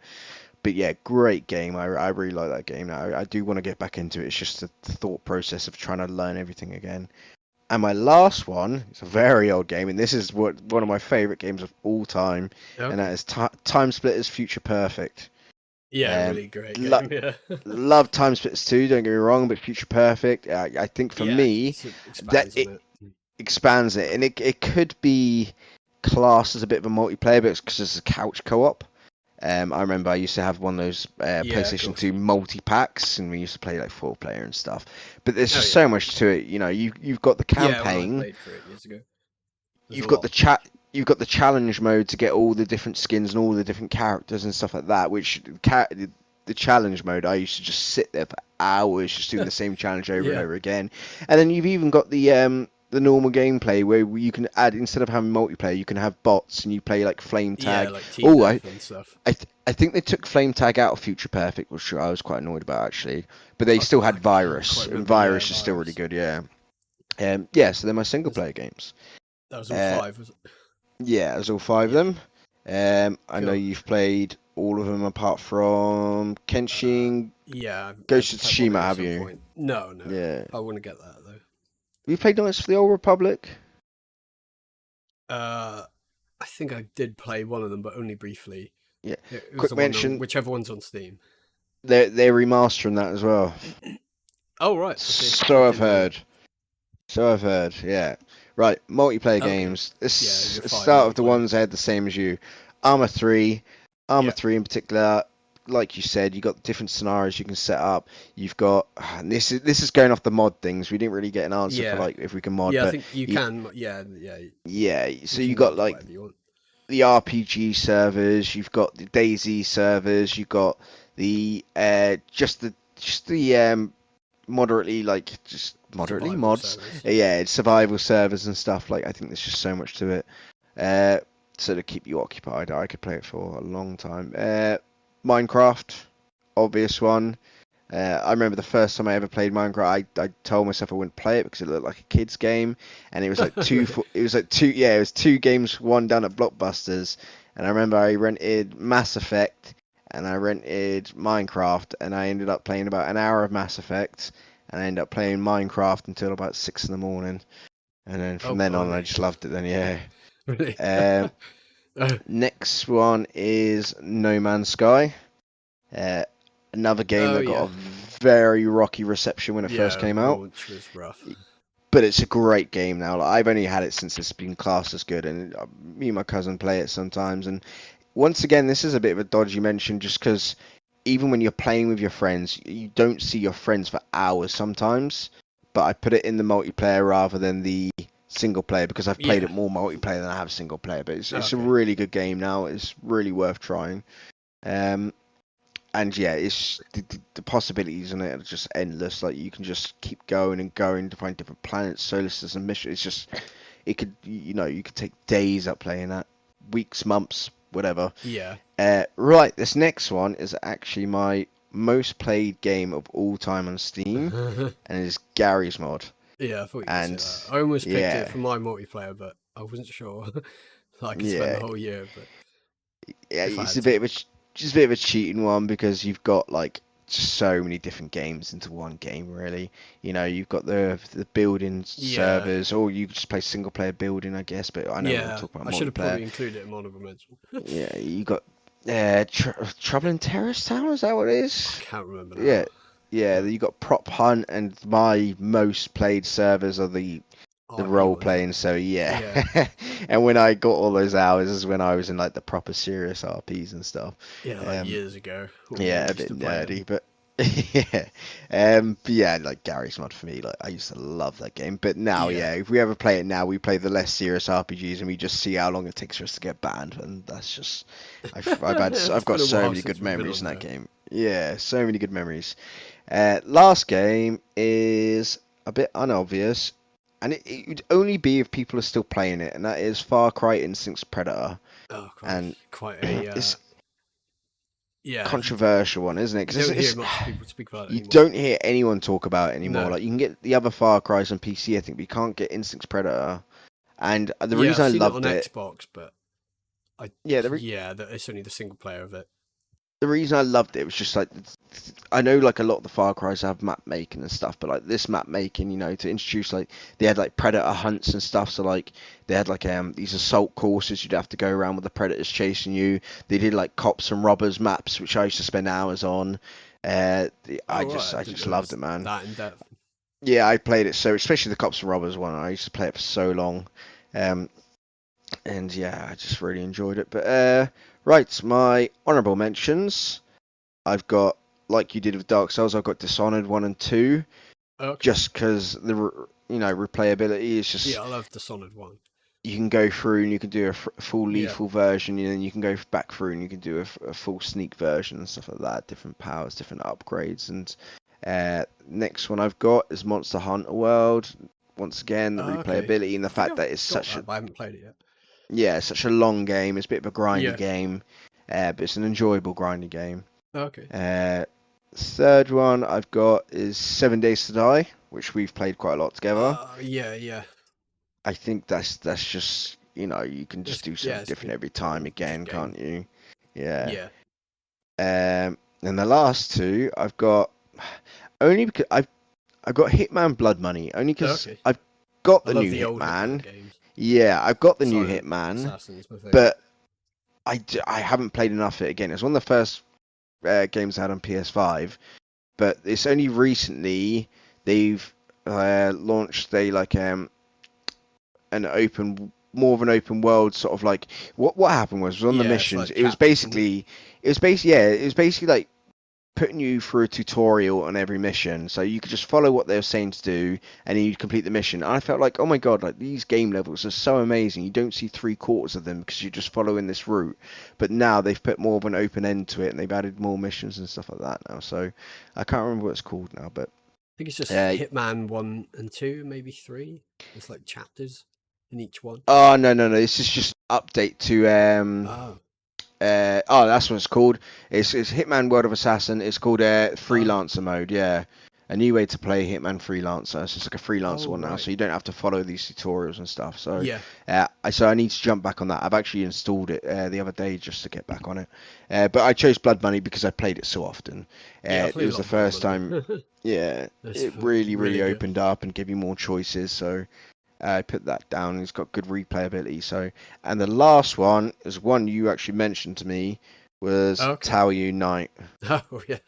yeah, great game. I really like that game now. I do want to get back into it. It's just the thought process of trying to learn everything again. And my last one, it's a very old game, and this is one of my favorite games of all time, and that Okay. is Time Splitters Future Perfect. Yeah, Um, really great lo- game. Yeah. love Time Splitters too. Don't get me wrong, but Future Perfect, I think for Yeah, me it that expands on it it. expands it, and it could be classed as a bit of a multiplayer, but because it's a couch co-op. I remember I used to have one of those Yeah, of PlayStation course. 2 multi-packs, and we used to play like four player and stuff. But there's Oh just yeah. so much to it. You know, you've got the Yeah, when I campaign, played for it years ago, there's a you've got lot. the chat, you've got the challenge mode to get all the different skins and all the different characters and stuff like that. Which the challenge mode, I used to just sit there for hours just doing the same challenge over and Yeah. over again. And then you've even got the normal gameplay where you can add, instead of having multiplayer, you can have bots and you play like flame Yeah, tag. like team Oh, death and stuff. I think they took flame tag out of Future Perfect, which I was quite annoyed about actually. But they still I had can't quite virus, and remember. Yeah, virus is still really virus. good. Yeah. Yeah. So they're my single That's, player games. that was all Uh, 5, was it? Yeah, there's all five of Yeah. them. I know Cool. you've played all of them apart from Uh, Kenshin yeah, Ghost of want Tsushima, to at have some you? point. No, no, Yeah. I want to get that though. Have you played Knights of the Old Republic? Uh, I think I did play one of them, but only briefly. Yeah. It was Quick the one on mention, whichever one's on Steam. they're remastering that as well. Oh right, I see. I So I've didn't know that. heard. So I've heard. Yeah. Right. Multiplayer Okay. games. Yeah, This your 5 start of the multiplayer. ones I had the same as you. Armor 3. Armor Yeah. 3 in particular. like you said, you got different scenarios you can set up. You've got and this is going off the mod things. We didn't really get an answer for Yeah, like if we can mod, yeah. I but think you you, can. Yeah, yeah. yeah. You So you can got mod like whatever you want. the RPG servers, you've got the Daisy servers, you've got the just the moderately like just moderately Survival mods. servers. Yeah, it's survival servers and stuff. Like I think there's just so much to it. Uh, so to keep you occupied, I could play it for a long time. Minecraft, obvious one. I remember the first time I ever played Minecraft, I told myself I wouldn't play it because it looked like a kid's game, and it was like it was like two, yeah, it was two games, one done at Blockbusters, and I remember I rented Mass Effect and I rented Minecraft, and I ended up playing about an hour of Mass Effect, and I ended up playing Minecraft until about 6 in the morning, and then Oh, from then on I blimey! just loved it. Then yeah. Really? Um, Next one is No Man's Sky. Uh, Another game Oh that got yeah, a very rocky reception when it first yeah. came out, Launch was rough. but it's a great game now. Like, I've only had it since it's been classed as good, and me and my cousin play it sometimes. And once again, this is a bit of a dodgy mention, just because even when you're playing with your friends, you don't see your friends for hours sometimes. But I put it in the multiplayer rather than the single player because I've played Yeah. it more multiplayer than I have single player. But it's a Okay. really good game now. It's really worth trying. Um, and yeah, it's the possibilities in it are just endless. Like you can just keep going and going to find different planets, solar system missions. It's just it could you could take days up playing that, weeks, months, whatever. Yeah. Right, this next one is actually my most played game of all time on Steam, and it is Gary's Mod. Yeah, I thought you were gonna say And that. I almost picked it yeah, for my multiplayer, but I wasn't sure. I could spend the yeah, whole year, but yeah, if I it's had a bit to. of just a bit of a cheating one because you've got like so many different games into one game really. You've got the building Yeah. servers, or you could just play single player building, I guess. But I know we're Yeah. talking I about should have multiplayer. probably included it in my honourable mention. Yeah, you got Trouble in Terrorist Town. Is that what it I is? can't remember Yeah, now, yeah. but You got Prop Hunt, and my most played servers are the RP role ones. playing. So yeah, Yeah. and when I got all those hours is when I was in like the proper serious RPs and stuff. Yeah, like Um, years ago when we Yeah, a used bit to play them. nerdy, but yeah. But yeah, like Gary's Mod for me, like I used to love that game. But now, Yeah. yeah, if we ever play it now, we play the less serious RPGs and we just see how long it takes for us to get banned, and that's just I've It's got been a so while many good since we've been memories on in that there. game. Yeah, so many good memories. Last game is a bit unobvious, and it would only be if people are still playing it, and that is Far Cry Instinct's Predator, Oh, crikey. and Quite a, it's yeah, controversial one, isn't it? you Because don't hear it's much people speak about it you anymore. don't hear anyone talk about it anymore. No. Like you can get the other Far Cry's on PC, I think, but you can't get Instinct's Predator. And the Yeah, reason I've I seen it on loved it, Xbox, but I, yeah, yeah, that it's only the single player of it. the reason I loved it was just like I know like a lot of the Far Cry's have map making and stuff, but like this map making, to introduce like they had like predator hunts and stuff. So like they had like these assault courses you'd have to go around with the predators chasing you. They did like cops and robbers maps, which I used to spend hours on. I Oh, right, just I I didn't just know it loved was it, man. that in depth. Yeah, I played it so, especially the Cops and Robbers one. I used to play it for so long, um, and yeah, I just really enjoyed it. But right, my honourable mentions. I've got like you did with Dark Souls. I've got Dishonored 1 and 2, Okay. just because replayability is Yeah, just I love the Solid one. you can go through and you can do a full Yeah. lethal version, and then you can go back through and you can do a full sneak version and stuff like that. Different powers, different upgrades, and next one I've got is Monster Hunter World. Once again, the Oh, okay. replayability and the I think fact I've that it's got such a that, but I haven't played it yet. yeah, such a long game. It's a bit of a grindy Yeah. game, but it's an enjoyable grindy game. Okay. Uh, Third one I've got is 7 Days to Die, which we've played quite a lot together. Yeah, yeah. I think that's just you can just do Yeah, something it's a different good every time little again, game. can't you? Yeah. Yeah. And the last two I've got only because I've got Hitman Blood Money only because Okay. I've got I the love new the old Hitman Hitman. games. Yeah, I've got the new Silent Hitman, Assassin's my favourite. but I haven't played enough of it again. It's one of the first games I had on PS5, but it's only recently they've launched an open more of an open world sort of like what happened was on the Yeah, it's missions. like chapters, isn't it? It was basically like putting you through a tutorial on every mission, so you could just follow what they were saying to do, and then you'd complete the mission. I felt like, oh my god, like these game levels are so amazing. You don't see three quarters of them because you're just following this route. But now they've put more of an open end to it, and they've added more missions and stuff like that now. So I can't remember what it's called now, but I think it's just uh, Hitman 1 and 2, maybe 3. There's like chapters in each one. oh no, this is just an update to Oh, that's what it's called. It's Hitman World of Assassin. It's called oh, Freelancer mode. Yeah, a new way to play Hitman Freelancer. So it's like a freelancer oh, one now, right. so you don't have to follow these tutorials and stuff. So Yeah, I need to jump back on that. I've actually installed it the other day just to get back on it. But I chose Blood Money because I played it so often. yeah, I It played a was lot the of Blood first Money. time. Yeah, That's it really really good. opened up and gave you more choices. So I put that down. It's got good replayability. So, and the last one is one you actually mentioned to me was Oh, okay. Tower Unite. Oh, yeah.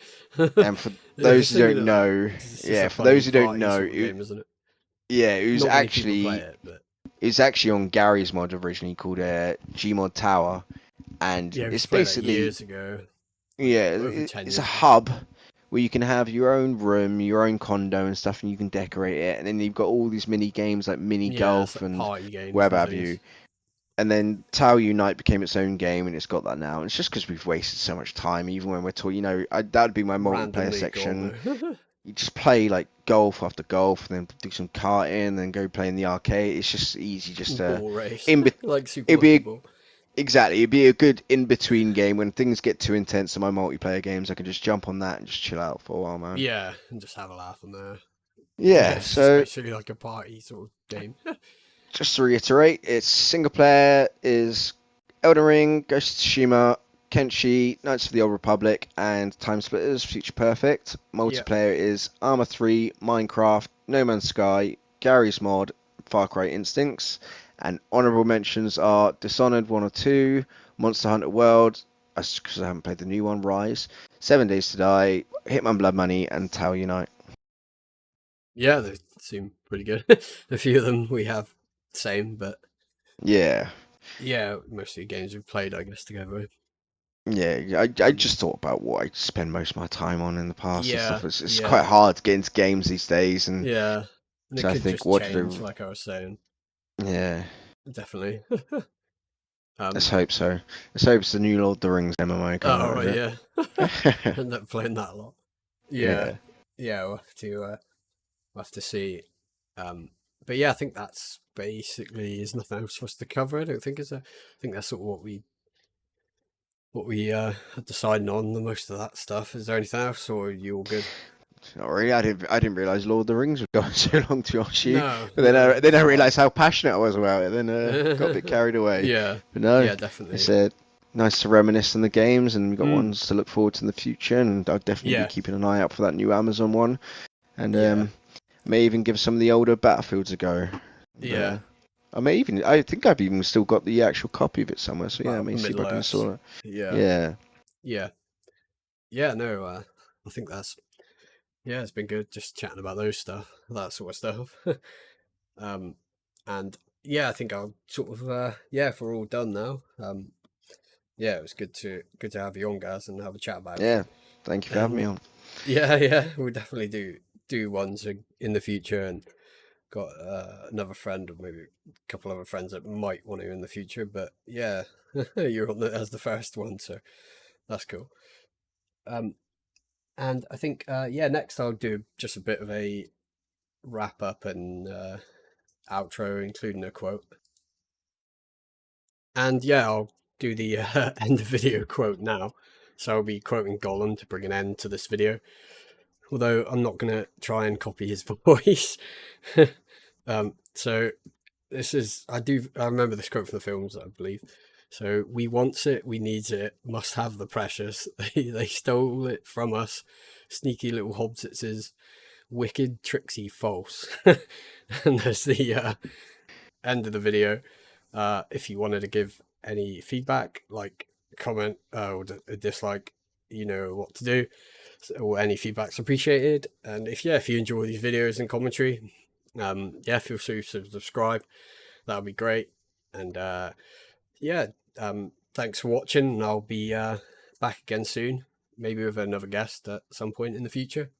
And for Yeah, I was those who thinking don't of that know, because it's just yeah, a for those funny who don't party know, sort of game, isn't it? yeah, Not many people play it, but it was actually on Gary's mod originally called Gmod Tower, and yeah, we it's used to play that basically years ago, like yeah, over 10 it's a years ago. hub where you can have your own room, your own condo and stuff, and you can decorate it. And then you've got all these mini games like mini Yeah, it's golf like and party games whatever and have you. things. And then Tower Unite became its own game, and it's got that now. And it's just because we've wasted so much time, even when we're talking. That'd be my multiplayer Randomly go on section. there. You just play like golf after golf, and then do some karting, and then go play in the arcade. It's just easy, just Ball race, in. like Super It'd Lucky be Ball. exactly. It'd be a good in between game when things get too intense in my multiplayer games. I can just jump on that and just chill out for a while, man. Yeah, and just have a laugh on there. Yeah, Yeah. it's just So basically like a party sort of game. just to reiterate, its single player is Elden Ring, Ghost of Tsushima, Kenshi, Knights of the Old Republic, and Time Splitters Future Perfect. Yeah, Multiplayer is Arma 3, Minecraft, No Man's Sky, Gary's Mod, Far Cry Instincts, and honourable mentions are Dishonored 1 or 2, Monster Hunter World, because I haven't played the new one, Rise, 7 Days to Die, Hitman Blood Money, and Tower Unite. yeah, they seem pretty good. A few of them we have the same, but Yeah. yeah, mostly games we've played, I guess, together. Yeah, I Um, just thought about what I spend most of my time on in the past and yeah, stuff. It's quite yeah, hard to get into games these days, and yeah, and it so I could think, just what did change, I? like I was saying. Yeah, Definitely. let's um, hope so. Let's hope it's the new Lord of the Rings MMO coming oh out, is right, it? yeah. End up playing that a lot. Yeah, Yeah, yeah. We'll have to see. Um, but yeah, I think that's basically there's nothing else for us to cover. I don't think is there. I think that's sort of what we had decided on the most of that stuff. Is there anything else, or are you all good? not really. I didn't realize Lord of the Rings would go on so long, to be honest with you. No, But then no, I then I it's fine. realized how passionate I was about it. Then got a bit carried away. Yeah, But no, yeah, it's definitely. nice to reminisce on the games, and we've got Mm, ones to look forward to in the future. And I'll definitely be yeah, keeping an eye out for that new Amazon one. And yeah, may even give some of the older Battlefields a go. And, yeah. I think I've even still got the actual copy of it somewhere. So yeah, I may see if Middle I can Earth. install it. Yeah, Yeah, yeah, yeah. No, I think that's yeah. It's been good just chatting about those stuff, that sort of stuff. um, and yeah, I think I'll sort of yeah, if we're all done now. Yeah, it was good to have you on, guys, and have a chat about yeah. everything. Thank you for having me And on. yeah, yeah, we'll definitely do ones in the future, and got another friend or maybe a couple other friends that might want to in the future. But yeah, you're on as the first one, so that's cool. Um, and I think yeah, next I'll do just a bit of a wrap up and outro, including a quote. And yeah, I'll do the end of video quote now. So I'll be quoting Gollum to bring an end to this video. Although I'm not going to try and copy his voice. So this is I remember this quote from the films, I believe. So we wants it, we needs it, must have the precious. They stole it from us, sneaky little hobbitses, wicked, tricksy, false. And there's the end of the video. If you wanted to give any feedback, like comment or a dislike, you know what to do. Or any feedback's appreciated. And if you enjoy these videos and commentary, yeah, feel free to subscribe. That would be great. And yeah, thanks for watching, and I'll be back again soon, maybe with another guest at some point in the future.